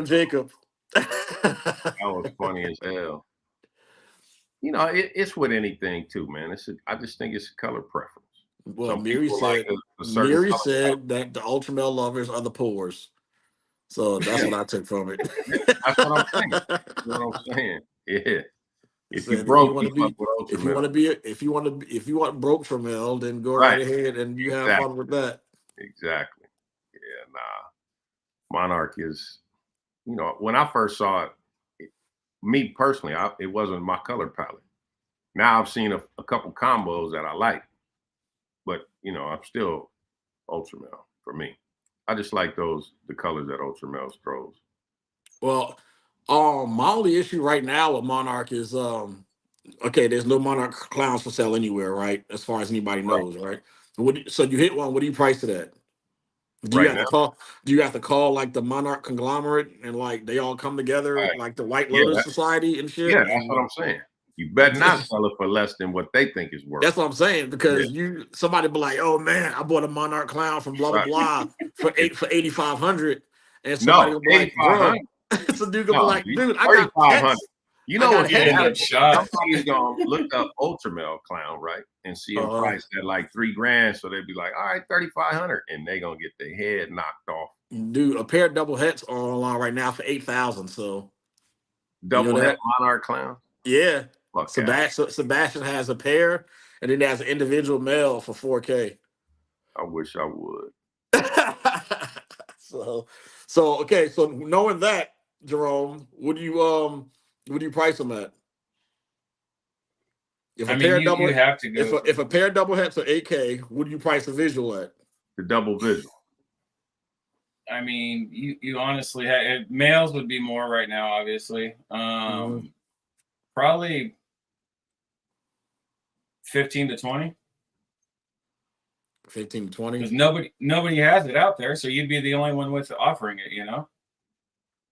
Jacob. that was funny as hell. You know, it's with anything too, man. I just think it's a color preference. Well, Some Miri people like said a certain Miri color. said that the Ultra Male lovers are the poors. So that's what I took from it. That's what I'm saying. That's what I'm saying. Yeah. If you Said broke, you fuck with Ultra if you want to be if you want broke from Mel, then go right Right. ahead and you have fun with that. Exactly. Yeah, nah. Monarch is, you know, when I first saw it, me personally, it wasn't my color palette. Now I've seen a couple combos that I like, but you know, I'm still Ultra Male for me. I just like the colors that Ultra Male throws. Well, my only issue right now with Monarch is okay, there's no Monarch clowns for sale anywhere, right? As far as anybody Right. knows, right? So you hit one, what do you price it at? Do you Right have now, to call? Do you have to call like the Monarch conglomerate and like they all come together right. like the White Yeah, Lotus Society and shit? yeah, that's what I'm saying. You better not sell it for less than what they think is worth. That's what I'm saying Yeah. because somebody be like, oh man, I bought a Monarch clown from blah blah Right. blah for 8,500, and somebody No, will be like, bro, 8,500. so dude gonna be No, like, dude, I got 3,500. pets. You I know got what's gonna End head. up happen? shot. Somebody's gonna look up Ultramel clown, right? And see him priced at like $3,000. So they'd be like, all right, 3,500. And they're gonna get their head knocked off. Dude, a pair of double hets are online right now for 8,000. So Double head that? monarch clown. Yeah. Fuck Sebastian has a pair, and then there's an individual male for 4K. I wish I would. so okay, so knowing that, Jerome, what do you price them at? If a pair of double you have to go. if a pair of double hets are 8K, what do you price a visual at? The double visual. I mean, you honestly have, males would be more right now, obviously. Probably 15 to 20. 15 to 20. Because nobody has it out there, so you'd be the only one with offering it, you know.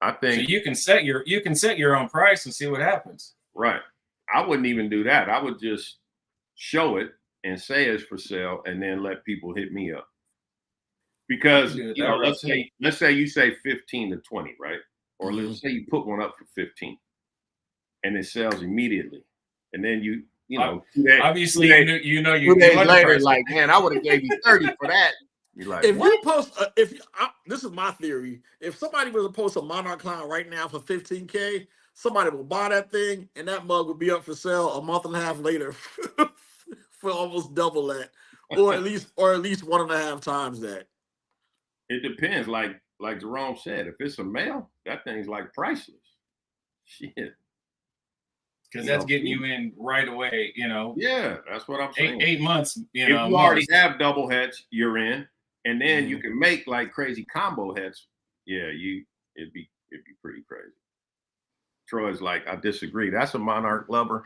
I think so you can set your own price and see what happens. Right. I wouldn't even do that. I would just show it and say it's for sale, and then let people hit me up. Because let's say you say 15 to 20, right? Or let's say you put one up for 15, and it sells immediately, and then you know, obviously you 2 days later, like, man, I would have gave you 30 for that. You're like, if what? you post, this is my theory. If somebody was to post a Monarch clown right now for 15K, somebody will buy that thing, and that mug will be up for sale a month and a half later for almost double that, or at least 1.5 times that. It depends. Like Jerome said, if it's a male, that thing's like priceless. Shit. Because that's getting you in right away, you know. Yeah, that's what I'm saying. 8 months, if you already have double heads, you're in, and then you can make like crazy combo heads. Yeah, it'd be pretty crazy. Troy's like, I disagree. That's a Monarch lover.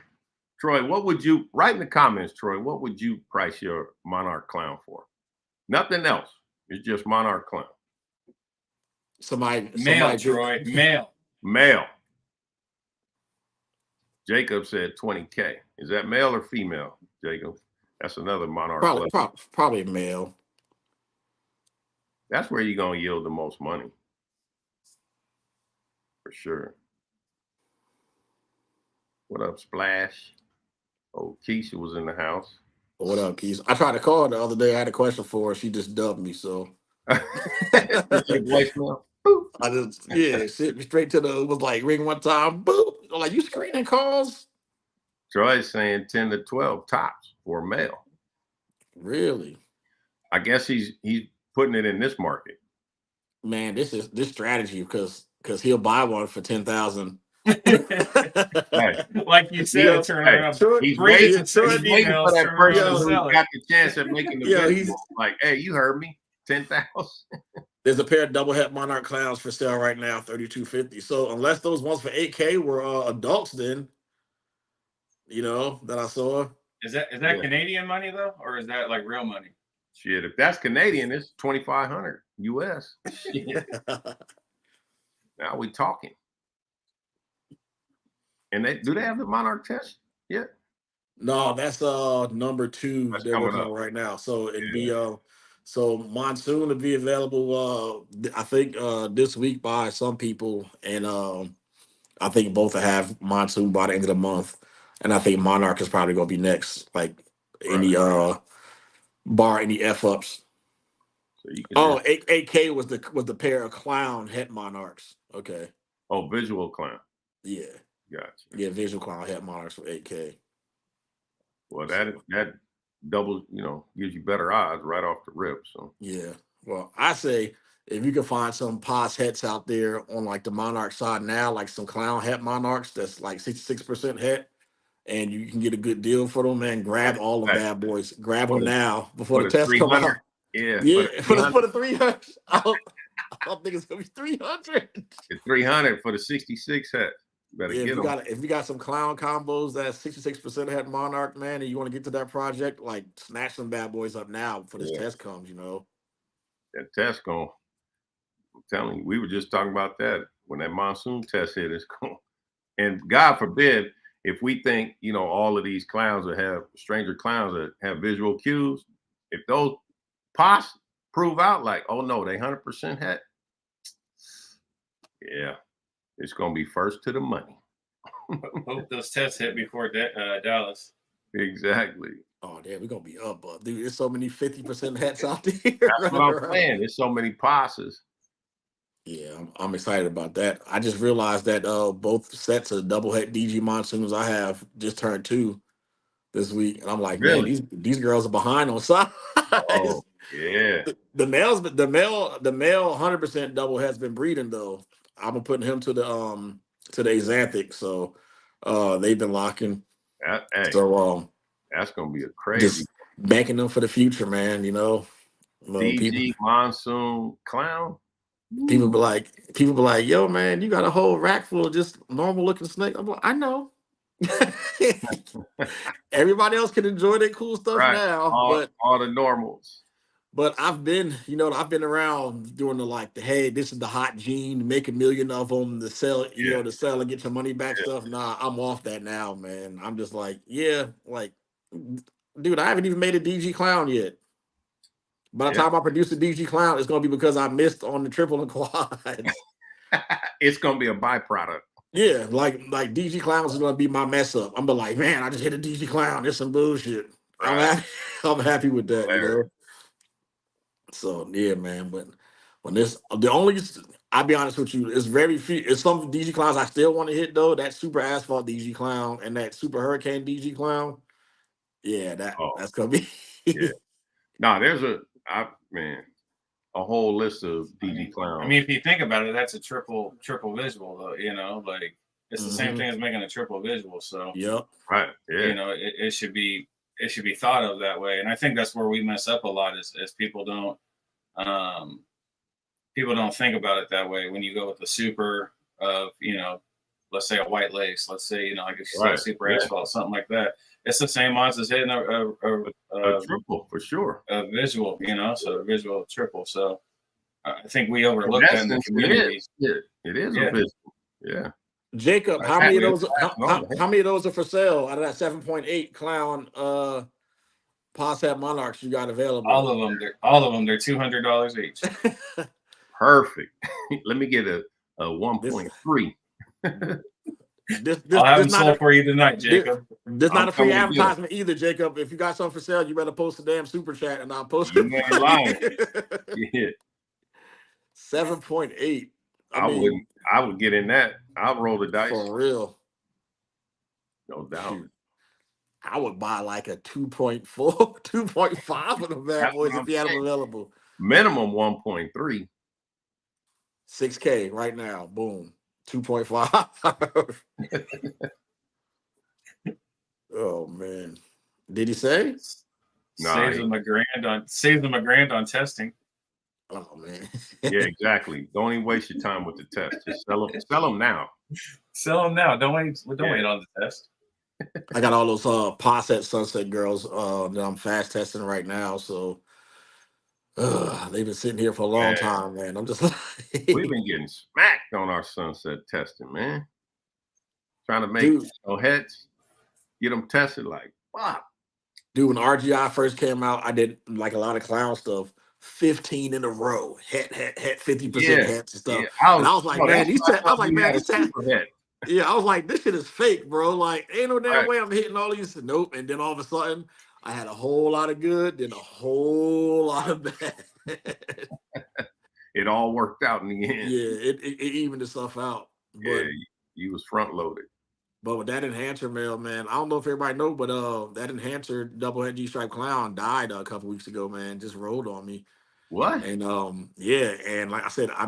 Troy, what would you write in the comments? Troy, what would you price your Monarch clown for? Nothing else. It's just Monarch clown. Male, Troy, male. Jacob said 20K. Is that male or female, Jacob? That's another Monarch. Probably male. That's where you're going to yield the most money. For sure. What up, Splash? Oh, Keisha was in the house. What up, Keys? I tried to call her the other day. I had a question for her. She just dubbed me, so Your voicemail. I just sent me straight to the. It was like ring one time, boop. I'm like, you screening calls? Troy's saying 10 to 12 tops for a male. Really? I guess he's putting it in this market. Man, this strategy because he'll buy one for 10,000. Hey, Like you said, turn around, he's breed waiting, it to six he's waiting for females, that turn around person and who sell got it. the chance at making the video. Like, hey, you heard me, 10,000. There's a pair of double het monarch clowns for sale right now, $3,250. So unless those ones for $8K were adults, then that I saw. Is that Canadian money though, or is that like real money? Shit, if that's Canadian, it's 2,500 US. Now we talking. And do they have the monarch test yet? No, that's number 2 That's they're coming working up. on right now. So it'd be so monsoon will be available I think this week by some people, and I think both will have monsoon by the end of the month, and I think monarch is probably gonna be next, like any bar any F ups. So you can just 8K was the pair of clown het monarchs. Okay. visual clown. Yeah. Gotcha. Yeah, visual clown het monarchs for 8K. Well, that doubles, gives you better odds right off the rip. So yeah. Well, I say if you can find some pos hets out there on like the monarch side now, like some clown het monarchs that's like 66% het, and you can get a good deal for them, man, grab all the bad boys. Grab them now before the test come out. Yeah. For the 300. I don't think it's gonna be 300. The 300 for the 66 hat. Better get them. If you got some clown combos that's 66% het monarch, man, and you want to get to that project, like snatch some bad boys up now before this test comes. That test I'm telling you, we were just talking about that when that monsoon test hit. It's going, and God forbid if we think all of these clowns that have stranger clowns that have visual cues, if those pos prove out like, oh no, they 100% het, yeah, it's gonna be first to the money. Hope those tests hit before Dallas. Exactly. Oh damn, we're gonna be up, dude. There's so many 50% hats out there. That's what I'm saying. There's so many passes. Yeah, I'm excited about that. I just realized that both sets of double het DG monsoons I have just turned 2 this week, and I'm like, really? man, these girls are behind on size. Oh yeah. The male 100% double has been breeding though. I've been putting him to the Axanthic, so they've been locking. So that's gonna be a crazy. Just banking them for the future, man. DG monsoon clown. People be like, yo, man, you got a whole rack full of just normal looking snake. I'm like, I know. Everybody else can enjoy their cool stuff now, but all the normals. But I've been around doing hey, this is the hot gene, make $1 million of them, to sell, to sell and get your money back stuff. Nah, I'm off that now, man. I'm just like, dude, I haven't even made a DG clown yet. By the time I produce a DG clown, it's gonna be because I missed on the triple and quads. It's gonna be a byproduct. Yeah, like DG clowns is gonna be my mess up. I'm like, man, I just hit a DG clown. It's some bullshit. Right. I'm happy with that, So yeah, man. But when I'll be honest with you, it's very few. It's some DG clowns I still want to hit though. That super asphalt DG clown and that super hurricane DG clown. Yeah, that's gonna be. Yeah. No, there's a whole list of DG clowns. I mean, if you think about it, that's a triple visual though. It's the same thing as making a triple visual. So yep. Right. Yeah. It should be thought of that way. And I think that's where we mess up a lot is people don't think about it that way. When you go with the super of, let's say a white lace, let's say, like a super asphalt, something like that. It's the same odds as hitting a triple for sure. A visual, so a visual triple. So I think we overlook that in the community. It is a visual. Yeah. Jacob, how many of those? How many of those are for sale out of that 7.8 clown Posset Monarchs you got available? All of them. They're $200 each. Perfect. Let me get a 1.3. I'll have them not sold for you tonight, Jacob. this I'm not a free coming to get 'em. advertisement either, Jacob. If you got something for sale, you better post a damn super chat and I'll post it You for ain't lying. you. Yeah, 7.8. I I mean, wouldn't. I would get in that. I'll roll the dice, for real. no doubt. Shoot. I would buy like a 2.4, 2.5 of the bad That's what boys if I'm you had them saying. available. Minimum 1.3. 6K right now. Boom. 2.5. Oh man. Did he say? Nah, Saves them a grand on testing. Oh man. yeah, exactly. Don't even waste your time with the test. Just sell them now. Sell them now. Don't wait on the test. I got all those Posset Sunset girls that I'm fast testing right now. So they've been sitting here for a long Man, time, man. I'm just we've been getting smacked on our sunset testing, man. Trying to make dude, heads, get them tested like, wow. dude, when RGI first came out, I did like a lot of clown stuff. 15 in a row, het 50% Yeah, hets and yeah. stuff. And I was like, man, That's these why I I was thought like, we man, had a these tats. super head. Yeah, I was like, this shit is fake, bro. Like, ain't no damn Right. way I'm hitting all these. Nope. And then all of a sudden, I had a whole lot of good, then a whole lot of bad. It all worked out in the end. Yeah, it evened itself out. Yeah, But you was front loaded. with that enhancer mail, man, I don't know if everybody know, but that enhancer double head G stripe clown died a couple weeks ago, man. Just rolled on me. What? And yeah, and like I said, I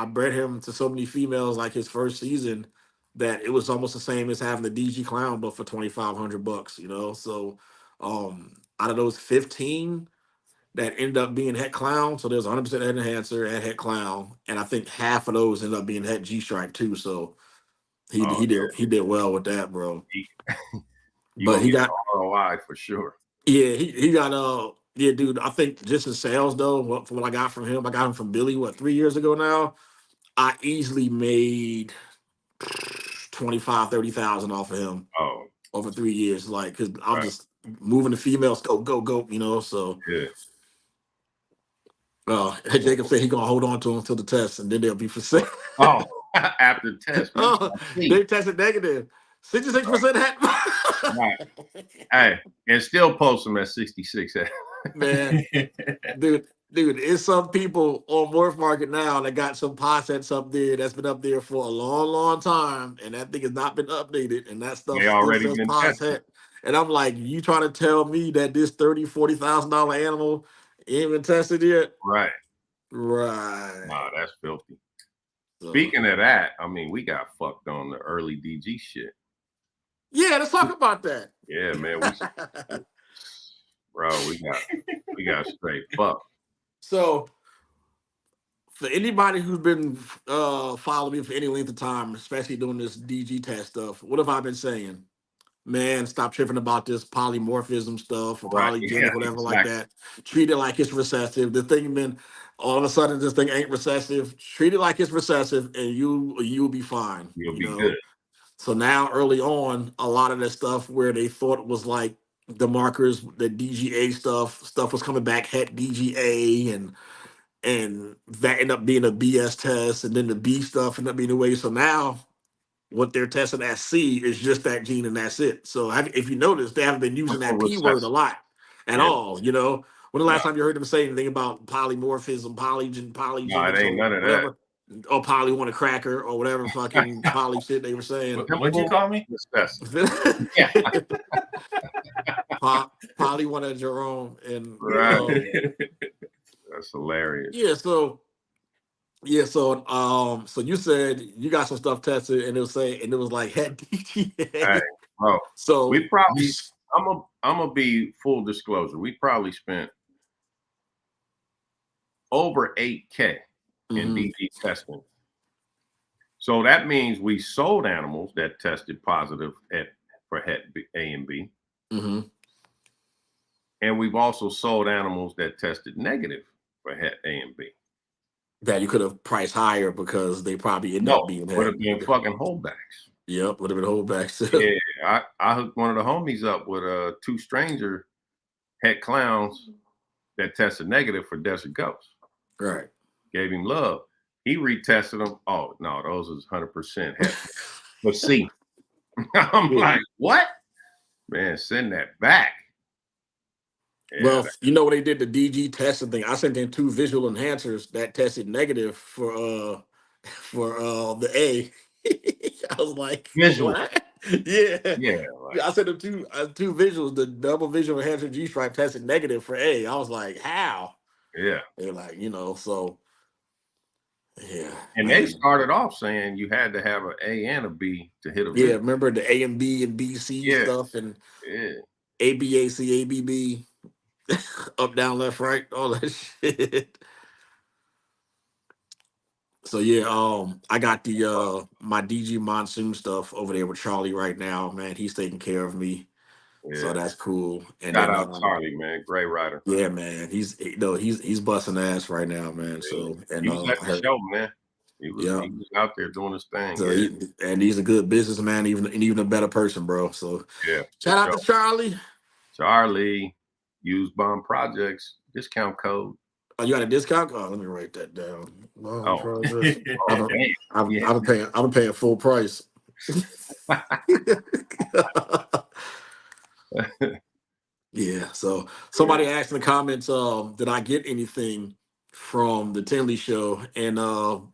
bred him to so many females like his first season that it was almost the same as having the DG clown, but for $2,500, you know. So out of those 15 that ended up being het clown, so there's 100% het enhancer and het clown, and I think half of those ended up being het G stripe too. So he Oh, he did well with that, bro. You But gonna he get got ROI for sure. yeah, he got yeah, dude. I think just in sales though, from what I got from him, I got him from Billy 3 years ago now. I easily made 25, 30,000 off of him Oh, over 3 years. Like, cause I'm right. just moving the females, go, you know. So Yeah. Jacob said he gonna hold on to them until the test, and then they'll be for sale. Oh, after test. They tested negative. 66% hat. Right. Hey, and still post them at 66. Man, dude, it's some people on Morphmarket now that got some possets up there that's been up there for a long, long time, and that thing has not been updated, and that stuff They still already says been posset. And I'm like, you trying to tell me that this $30,000-$40,000 animal ain't been tested yet? Right. Right. Nah, that's filthy. So, Speaking of that, I mean, we got fucked on the early DG shit. yeah, let's talk about that. Yeah, man. We got straight fucked. So, for anybody who's been following me for any length of time, especially doing this DG test stuff, what have I been saying? Man, stop tripping about this polymorphism stuff or Right. polygenic, Yeah, whatever like exactly. that. Treat it like it's recessive. The thing been all of a sudden this thing ain't recessive. Treat it like it's recessive, and you'll be fine. You'll You be know. good. So now early on, a lot of that stuff where they thought was like the markers, the DGA stuff was coming back, het DGA, and that ended up being a BS test, and then the B stuff ended up being the way. So now what they're testing as C is just that gene and that's it. So if you notice, they haven't been using that P word a lot at Yeah. all. You know, when the No. last time you heard them say anything about polymorphism, No, polygenics, it ain't or none of whatever, or poly want a cracker or whatever fucking that. poly shit they were saying. What'd you call me? Yeah. Poly want a Jerome and Right. That's hilarious. yeah. So so you said you got some stuff tested and it was like het DGA. Hey, bro. So We probably I'm gonna be full disclosure. We probably spent over 8K in DG testing. So that means we sold animals that tested positive for het A and B. Mm-hmm. And we've also sold animals that tested negative for het A and B. That you could have priced higher because they probably end up being would have been fucking holdbacks. Yep, would have been holdbacks. Yeah, I hooked one of the homies up with two stranger het clowns that tested negative for desert ghosts. Right. Gave him love. He retested them. Oh no, those was 100% het. But see, I'm Yeah. like, what? Man, send that back. Yeah, Well, you know when they did the DG testing thing, I sent in 2 visual enhancers that tested negative for the A. I was like, visual. what? Yeah. Yeah, like, I sent them two visuals. The double visual enhancer G stripe tested negative for A. I was like, how? yeah. They're like, so yeah, And they man. started off saying you had to have an A and a B to hit a Yeah, visual. remember the A and B and BC Yeah, stuff and yeah, ABAC, ABB, up, down, left, right, all that shit. So yeah, I got the my DG Monsoon stuff over there with Charlie right now, man. He's taking care of me. So yeah. that's cool. And Shout then out Charlie, man. Great writer. yeah, man, he's busting ass right now, man. Yeah. So and He was at I the heard, show, man. He yeah. was out there doing his thing. So Yeah, he's a good businessman, even a better person, bro. So yeah. For shout out sure. to Charlie. Charlie, use Bomb Projects discount code. Oh, you got a discount? Oh, let me write that down. Long Oh, progress. oh damn. Yeah. I'm paying full price. Yeah. So somebody asked in the comments, did I get anything from the Tinley show? And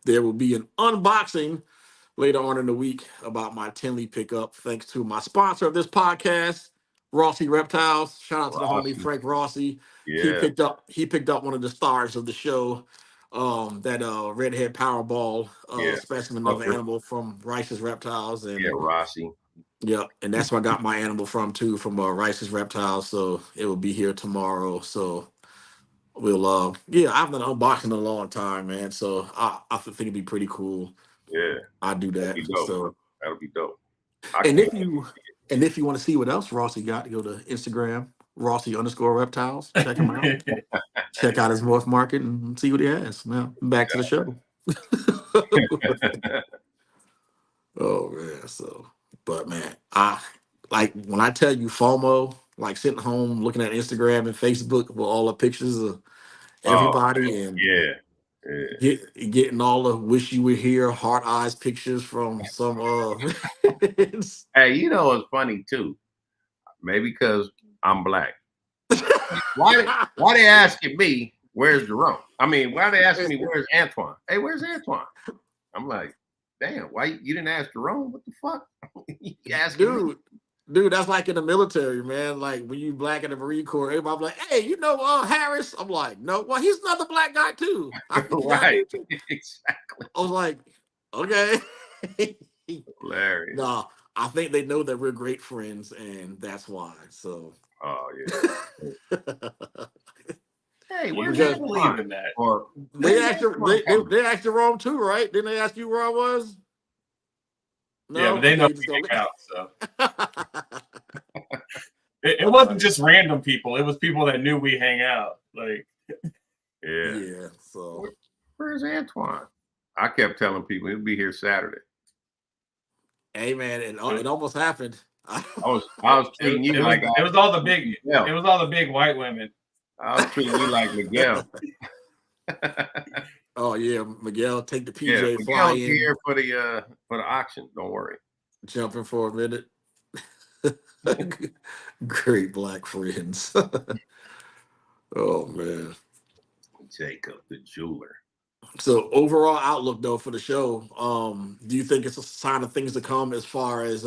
there will be an unboxing later on in the week about my Tinley pickup, thanks to my sponsor of this podcast, Rossi Reptiles. Shout out to the homie Rossi. Frank Rossi. Yeah, He picked up one of the stars of the show, that redhead Powerball yeah. specimen of an Fucker. animal from Rice's Reptiles. Yeah, And Rossi. yeah, and that's where I got my animal from too, from Rice's Reptiles. So it will be here tomorrow. So we'll yeah, I haven't done an unboxing in a long time, man. So I think it'd be pretty cool. Yeah, I do that'll that. be dope. So That'll be dope. I and can't. if you want to see what else Rossi got, go to Instagram, Rossi_reptiles. Check him out. Check out his Morphmarket and see what he has. Now back to the show. Oh man, so but man, I like when I tell you FOMO, like sitting home looking at Instagram and Facebook with all the pictures of Oh, everybody and yeah, yeah. getting all the wish you were here, heart eyes pictures from some Hey, you know what's funny too? Maybe because I'm black. Why they asking me where's Jerome? I mean, why they asking me where's Antoine? Hey, where's Antoine? I'm like, damn, why you didn't ask Jerome? What the fuck? You asking me? dude, that's like in the military, man. Like when you black in the Marine Corps, everybody like, hey, Harris? I'm like, no, well, he's another black guy too. I forgot Right, him too. exactly. I was like, okay. Hilarious. No, I think they know that we're great friends, and that's why. So, Oh yeah. Hey, You where's because can't believe Antoine? in that. Or they where's asked you, Antoine coming? they asked you Rome too, right? Didn't they ask you where I was? Yeah, No, but they know okay, just we don't. hang out, so it wasn't just random people. It was people that knew we hang out. Like, Yeah. Yeah. So, Where's Antoine? I kept telling people he'll be here Saturday. hey man, it almost happened. I was treating you like it was all the big Miguel. it was all the big white women. I was treating you like Miguel. Oh yeah, Miguel, take the Yeah, PJ, fly Miguel's in, here for the auction. Don't worry. jump in for a minute. Great black friends. Oh man. Jacob the jeweler. So overall outlook though for the show, do you think it's a sign of things to come as far as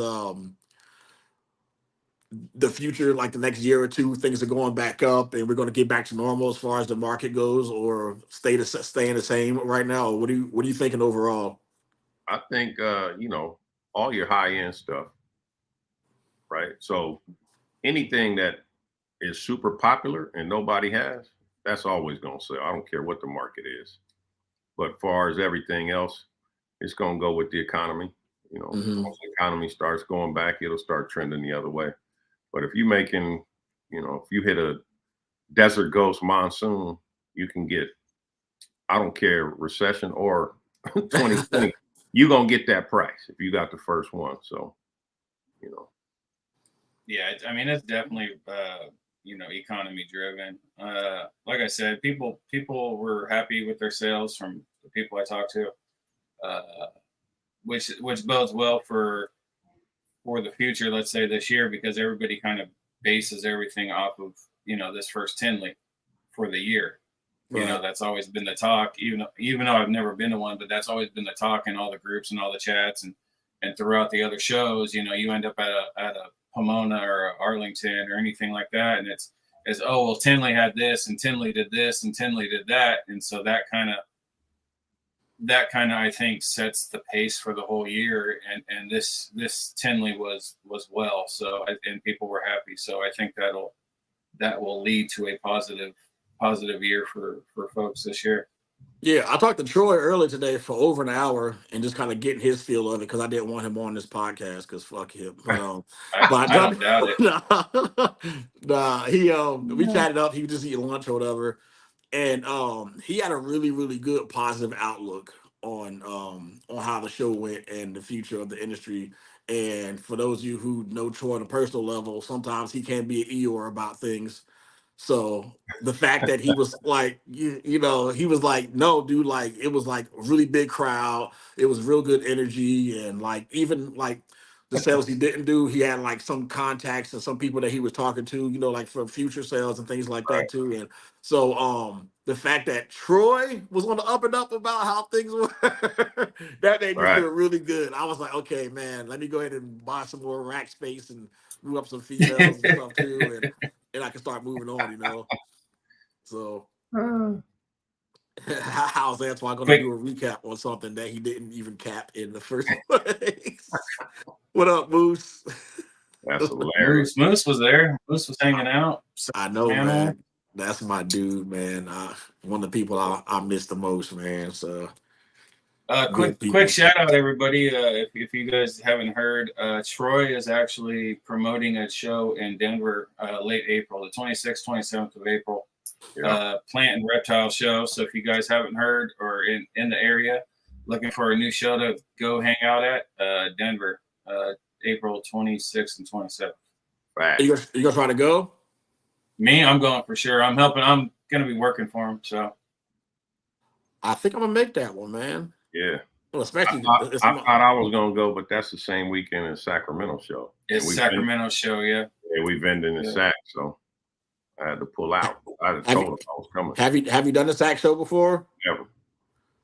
the future, like the next year or two, things are going back up and we're going to get back to normal as far as the market goes, or staying the same right now? Or what are you thinking overall? I think all your high end stuff, right? So anything that is super popular and nobody has, that's always gonna sell. I don't care what the market is. But as far as everything else, it's gonna go with the economy. Mhm. Once the economy starts going back, it'll start trending the other way. But if you're making, if you hit a desert ghost monsoon, you can get, I don't care, recession or 2020, you're gonna get that price if you got the first one. So, Yeah, I mean it's definitely economy driven. Like I said, people were happy with their sales from the people I talked to, which bodes well for for the future, let's say this year, because everybody kind of bases everything off of, this first Tinley for the year. Right. That's always been the talk, even though I've never been to one, but that's always been the talk in all the groups and all the chats and throughout the other shows. You end up at a Pomona or a Arlington or anything like that, and it's oh well, Tinley had this and Tinley did this and Tinley did that, and so that kind of I think sets the pace for the whole year, and this Tinley was well, so and people were happy, so I think that will lead to a positive year for folks this year. Yeah, I talked to Troy earlier today for over an hour and just kind of getting his feel of it because I didn't want him on this podcast because fuck him. But I don't doubt it. We chatted up. He was just eating lunch or whatever, and he had a really, really good positive outlook on how the show went and the future of the industry. And for those of you who know Troy on a personal level, sometimes he can be an Eeyore about things. So the fact that he was like, he was like, no, dude, like it was like a really big crowd. It was real good energy. And like, even like the sales he didn't do, he had like some contacts and some people that he was talking to, like for future sales and things like that too. And so the fact that Troy was on the up and up about how things were, that made me feel really good. I was like, okay, man, let me go ahead and buy some more rack space and move up some females and stuff too. And I can start moving on, So how's Antoine going to do a recap on something that he didn't even cap in the first place? What up, Moose? That's hilarious. Moose was there. Moose was hanging out. I know, man. That's my dude, man. One of the people I miss the most, man. So quick shout out, everybody. If you guys haven't heard, Troy is actually promoting a show in Denver late April, the 26th, 27th of April, plant and reptile show. So if you guys haven't heard or in the area looking for a new show to go hang out at, Denver, April 26th and 27th. Right. You gonna try to go? Me, I'm going for sure. I'm helping. I'm gonna be working for him. So I think I'm gonna make that one, man. Yeah. Well, especially I thought I was gonna go, but that's the same weekend as Sacramento show. It's Sacramento show, yeah. Yeah, we vending the sack, so I had to pull out. I had told him I was coming. Have you done the sack show before? Never.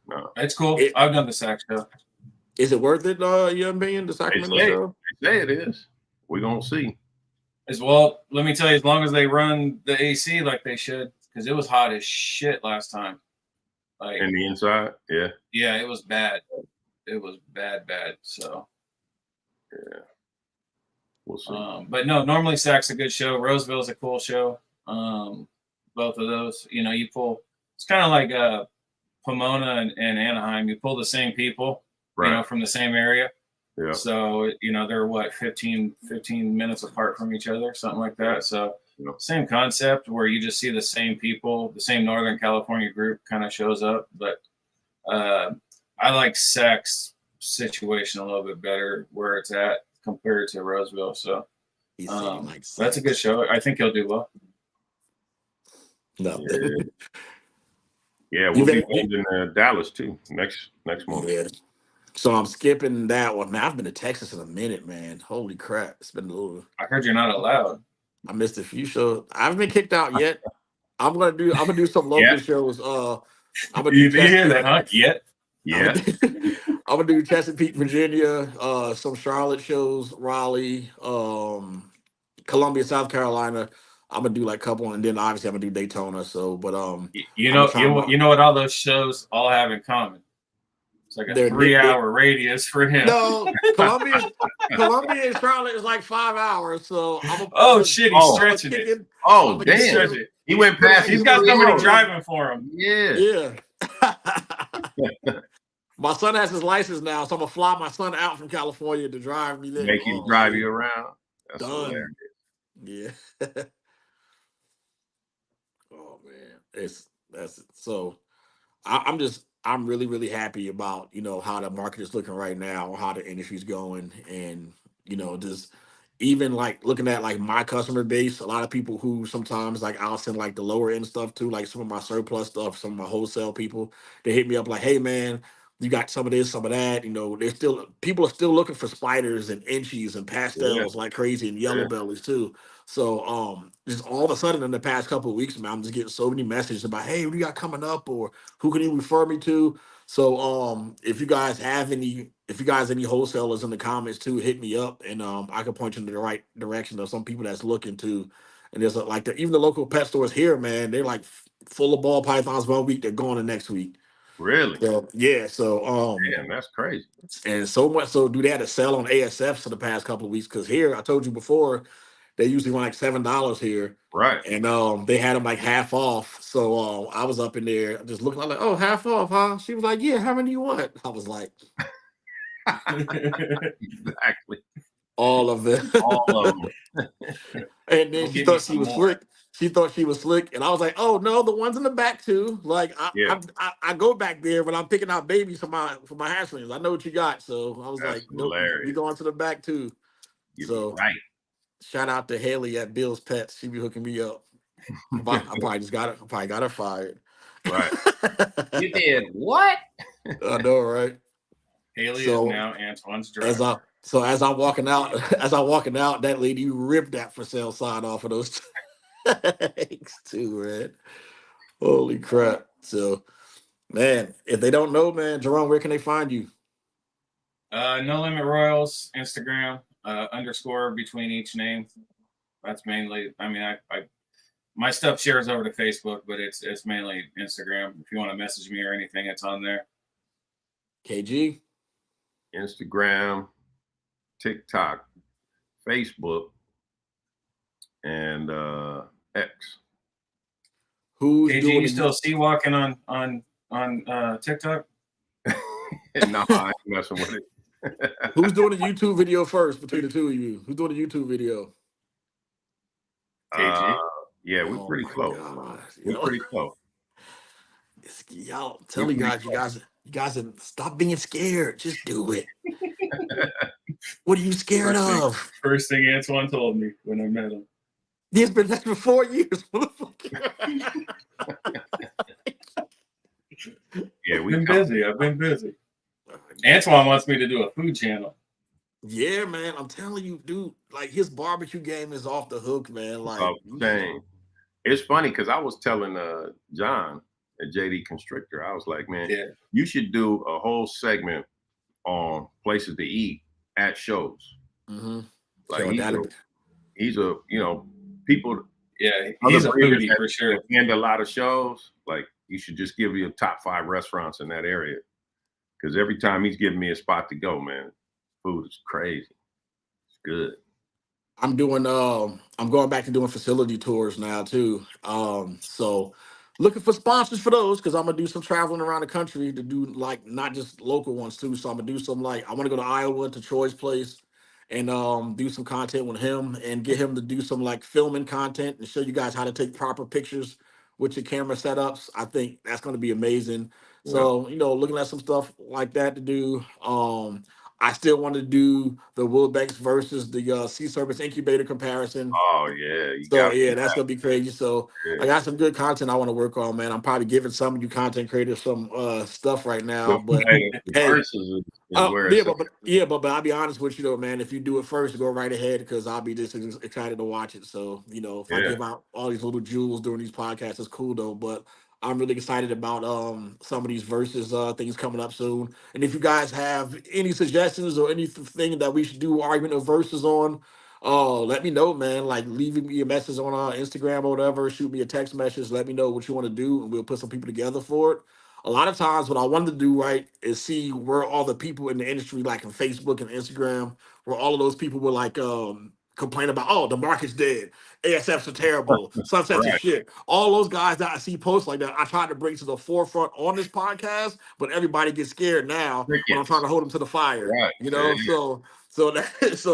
No. It's cool. I've done the sack show. Is it worth it, your opinion, the Sacramento show? They say it is. We're gonna see. As well, let me tell you, as long as they run the AC like they should, because it was hot as shit last time. Like in the inside, yeah. Yeah, it was bad. It was bad. So yeah. We'll see. But no, normally SAC's a good show. Roseville's a cool show. Both of those, you pull. It's kind of like Pomona and Anaheim. You pull the same people, from the same area. Yeah. So they're 15 minutes apart from each other, something like that. So same concept where you just see the same people, the same Northern California group kind of shows up. But I like SAC's situation a little bit better where it's at compared to Roseville. So that's a good show. I think he'll do well. No. Yeah, we'll be in Dallas too next month. Yeah. So I'm skipping that one. Man, I've been to Texas in a minute, man. Holy crap. It's been a little. I heard you're not allowed. I missed a few shows. I haven't been kicked out yet. I'm gonna do some local shows. I'm gonna do hear that, huh? Yet? Yeah. I'm gonna do Chesapeake, Virginia, some Charlotte shows, Raleigh, Columbia, South Carolina. I'm gonna do like a couple, and then obviously I'm gonna do Daytona. So, but you know what all those shows all have in common. It's like a 3-hour radius for him. No, Columbia and Charlotte is like 5 hours. So shit, he's stretching it. Oh, damn. He went past. He's got somebody driving for him. Yeah. My son has his license now, so I'm gonna fly my son out from California to drive me there. Make him drive you around. That's done. Hilarious. Yeah. Oh man, that's it. So I'm really, really happy about, how the market is looking right now, how the industry's going. And, just even like looking at like my customer base, a lot of people who sometimes like I'll send like the lower end stuff to, like some of my surplus stuff, some of my wholesale people, they hit me up like, hey man, you got some of this, some of that. You know, there's still people are still looking for spiders and inchies and Yeah, pastels like crazy and yellow yeah. bellies too. So just all of a sudden in the past couple of weeks, man, I'm just getting so many messages about, hey, what do you got coming up, or who can you refer me to? So if you guys have any wholesalers in the comments too, hit me up and I can point you in the right direction of some people that's looking to. And there's even the local pet stores here, man, they're like full of ball pythons one week, they're gone the next week. Really? So yeah, so Damn, that's crazy. and so much so do they had to sell on ASFs for the past couple of weeks because here I told you before they usually run like $7 here. Right. And they had them like half off. So I was up in there just looking. I'm like, oh, half off, huh? She was like, yeah, how many you want? I was like, Exactly. all of them. All of them. And then Don't she give me thought she some was more. slick. She thought she was slick. And I was like, oh no, the ones in the back too. Like Yeah. I go back there when I'm picking out babies for my hatchlings. I know what you got. So I was That's like, nope, we hilarious. going to the back too. You're So right. shout out to Haley at Bill's Pets. She be hooking me up. I probably got her fired. Right. You did what? I know, right? Haley So is now Antoine's as driver. I'm walking out, that lady ripped that for sale sign off of those tags too, man. Holy crap! So, man, if they don't know, man, Jerome, where can they find you? No Limit Royals, Instagram, underscore between each name. That's mainly. I mean, I my stuff shares over to Facebook, but it's mainly Instagram. If you want to message me or anything, it's on there. KG, Instagram, TikTok, Facebook, and X. who's KG, doing you still see walking on TikTok? No, I ain't messing with it. Who's doing the YouTube video first between the two of you? Who's doing the YouTube video? KG. Yeah, we're Oh pretty my close. God. We're pretty close. Y'all tell We're you pretty guys, you guys stop being scared. Just do it. What are you scared of? First thing Antoine told me when I met him. He's been there for 4 years, motherfucker. Yeah, I've been busy. Antoine wants me to do a food channel. Yeah, man. I'm telling you, dude, like his barbecue game is off the hook, man. Like Dang. It's funny because I was telling John at JD Constrictor, I was like, man, Yeah. you should do a whole segment on places to eat at shows. mm-hmm. Like So he's a people. Yeah, he's a foodie for sure. And a lot of shows, like you should just give you a top 5 restaurants in that area. Because every time he's giving me a spot to go, man, food is crazy. It's good. I'm going back to doing facility tours now too. So looking for sponsors for those because I'm gonna do some traveling around the country to do like not just local ones too. So I'm gonna do some like I want to go to Iowa to Troy's place and do some content with him and get him to do some like filming content and show you guys how to take proper pictures with your camera setups. I think that's gonna be amazing. So, looking at some stuff like that to do. I still want to do the Woodbanks versus the Sea Service Incubator comparison. Oh yeah, that's gonna be crazy. So I got some good content I want to work on, man. I'm probably giving some of you content creators some stuff right now, but hey, but I'll be honest with you though, man. If you do it first, go right ahead because I'll be just excited to watch it. So if I give out all these little jewels during these podcasts, it's cool though. But I'm really excited about some of these versus things coming up soon. And if you guys have any suggestions or anything that we should do argument of verses on, let me know, man. Like leaving me a message on Instagram or whatever, shoot me a text message, let me know what you want to do, and we'll put some people together for it. A lot of times what I wanted to do, right, is see where all the people in the industry, like on Facebook and Instagram, where all of those people were like complain about, oh, the market's dead. ASFs are terrible. Sunsets are shit. All those guys that I see posts like that, I try to bring to the forefront on this podcast, but everybody gets scared now when I'm trying to hold them to the fire. Right. So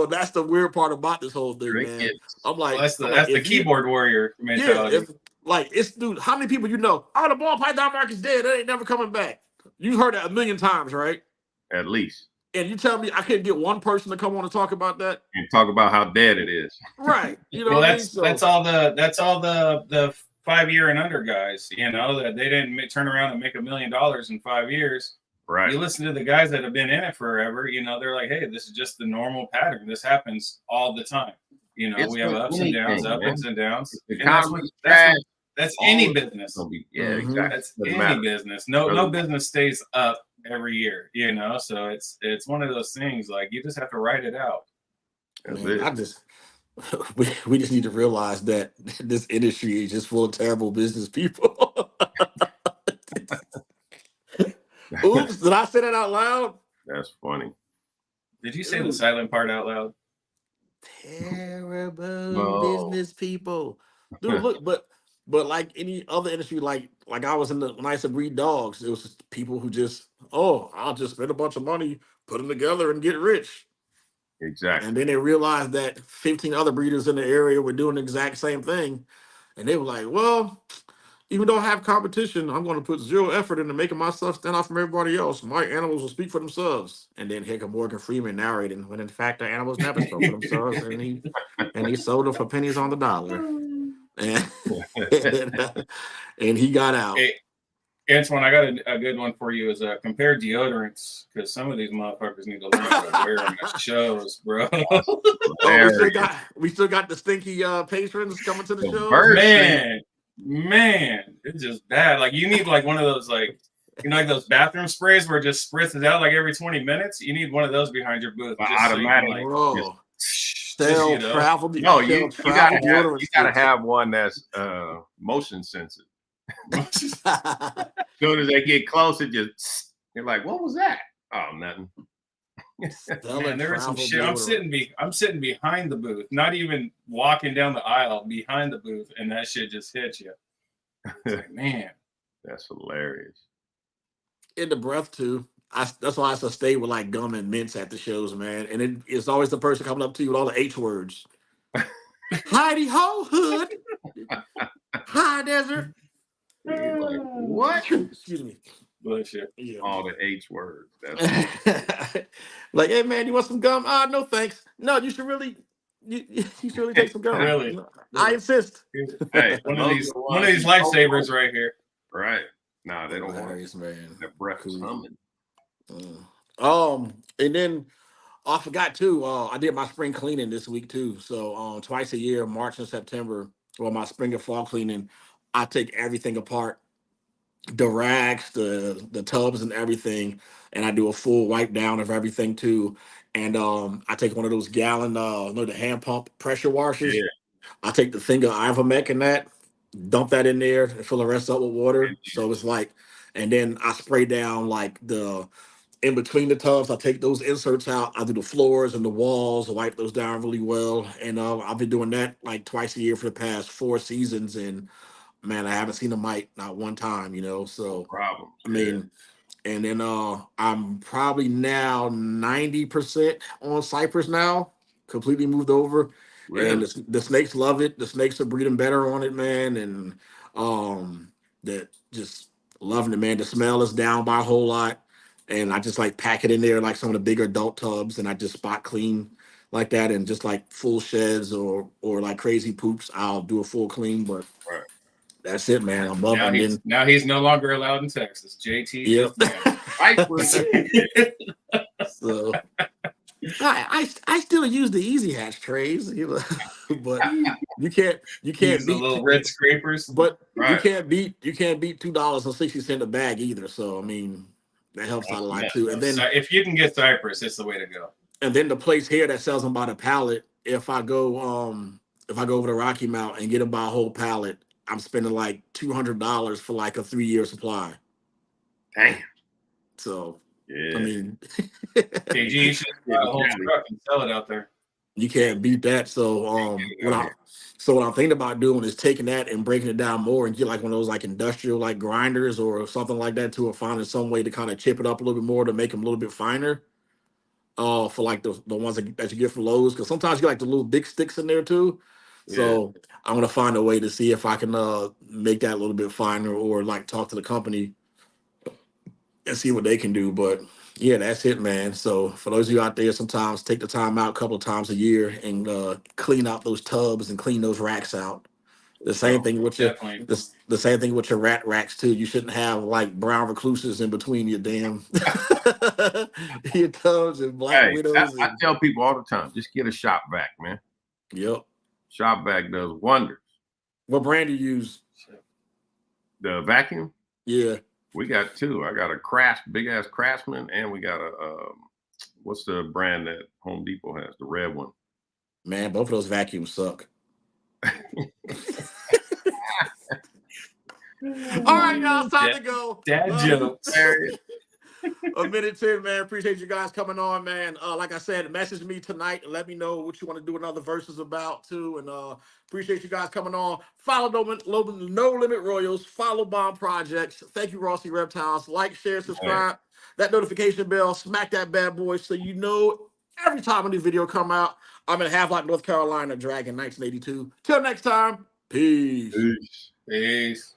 that's the weird part about this whole thing, man. I'm like, that's the keyboard warrior mentality. It's dude, how many people oh, the ball python market's dead. It ain't never coming back. You heard that 1,000,000 times, right? At least. And you tell me I couldn't get one person to come on and talk about that and talk about how dead it is. Right. Well, that's all the 5 year and under guys. That they didn't turn around and make $1 million in 5 years. Right. You listen to the guys that have been in it forever, you know, they're like, hey, this is just the normal pattern. This happens all the time. You know, It's we have with ups and downs, anything, man. and downs. If the And economy's trash, that's all any of it's business. gonna be, Mhm. exactly. That's Doesn't any matter. business. No Doesn't- business stays up every year, you know. So it's one of those things, like, you just have to write it out. That's Man, it. I just we just need to realize that this industry is just full of terrible business people. Oops, did I say that out loud? That's funny. Did you say the silent part out loud? Terrible No. business people. Dude, look, but like any other industry, like I was in the when I used to breed dogs, it was just people who just, oh, I'll just spend a bunch of money, put them together and get rich. Exactly. And then they realized that 15 other breeders in the area were doing the exact same thing. And they were like, well, even though I have competition, I'm going to put zero effort into making myself stand out from everybody else. My animals will speak for themselves. And then here come Morgan Freeman narrating, when in fact the animals never spoke for themselves, and he sold them for pennies on the dollar. And and he got out. Hey, Antoine, I got a good one for you. Is compare deodorants, because some of these motherfuckers need to learn how to wear them at shows, bro. Oh, we still got the stinky patrons coming to the The shows. bird Man, it's just bad. Like, you need like one of those, like, you know, like those bathroom sprays where it just spritz out like every 20 minutes. You need one of those behind your booth. Just automatic. So you can, Bro, just, you know. travel. No, you gotta have, deodorant have one that's motion sensitive. sticks. As soon as they get close, it just, you're like, what was that? Oh, nothing. Man, there is some shit. deodorant. I'm sitting behind the booth, not even walking down the aisle, behind the booth, and that shit just hits you. It's like, man, That's hilarious. In the breath too. That's why I used to stay with like gum and mints at the shows, man. And it's always the person coming up to you with all the H words. Heidi ho hood. High desert. You're like, what? Excuse me. bullshit. Yeah. All the H words. That's Like, hey man, you want some gum? No thanks. No, you should really you should really take some gum. Really? No, I insist. hey, One those of these lifesavers right here. right. Nah, they don't want Hilarious, man. their breath is Cool. humming. And then I forgot too. I did my spring cleaning this week too. So twice a year, March and September, or my spring and fall cleaning, I take everything apart, the racks, the tubs, and everything, and I do a full wipe down of everything too. And I take one of those gallon, the hand pump pressure washers. Yeah. I take the thing of Ivomec and that, dump that in there, and fill the rest up with water. So it's like, and then I spray down like the in between the tubs. I take those inserts out. I do the floors and the walls. I wipe those down really well. And I've been doing that like twice a year for the past 4 seasons. And man, I haven't seen a mite not one time. So Problem. I mean, and then I'm probably now 90% on Cypress now, completely moved over. Really? And the snakes love it. The snakes are breeding better on it, man. And that just loving it, man. The smell is down by a whole lot. And I just like pack it in there like some of the bigger adult tubs, and I just spot clean like that, and just like full sheds or like crazy poops, I'll do a full clean. But Right. that's it, man. I'm loving it. Now he's no longer allowed in Texas. JT. Yep. So I still use the Easy Hatch trays, but you can't Use beat the little red scrapers. But Right. you can't beat $2.60 a bag either. So I mean, that helps out a lot too. And then if you can get Cypress, it's the way to go. And then the place here that sells them by the pallet, if I go over to Rocky Mount and get them by a whole pallet, I'm spending like $200 for like a 3-year supply. Damn. So Yeah. I mean, KG, you should buy a whole truck and sell it out there. you can't beat that. So what I'm thinking about doing is taking that and breaking it down more and get like one of those like industrial like grinders or something like that too, or finding some way to kind of chip it up a little bit more to make them a little bit finer. For like the ones that you get from Lowe's, because sometimes you get like the little big sticks in there too. So I'm gonna find a way to see if I can make that a little bit finer, or like talk to the company and see what they can do. But yeah, that's it, man. So for those of you out there, sometimes take the time out a couple of times a year and clean out those tubs and clean those racks out. The same So, thing with your Definitely. the same thing with your rat racks too. You shouldn't have like brown recluses in between your damn your tubs and black hey, widows I and tell people all the time, just get a shop vac, man. yep. Shop vac does wonders. What brand do you use? The vacuum, Yeah. we got two. I got a big ass Craftsman, and we got a what's the brand that Home Depot has? The red one. Man, both of those vacuums suck. All right, y'all, it's time to go. Dad jokes. A minute 10, man. Appreciate you guys coming on, man. Like I said, message me tonight and let me know what you want to do another verses about too. And appreciate you guys coming on. Follow No Limit Royals. Follow Bomb Projects. Thank you, Rossi Reptiles. Like, share, subscribe. That notification bell. Smack that bad boy so you know every time a new video come out. I'm in Havelock, North Carolina, Dragon 1982. Till next time, peace. Peace. Peace.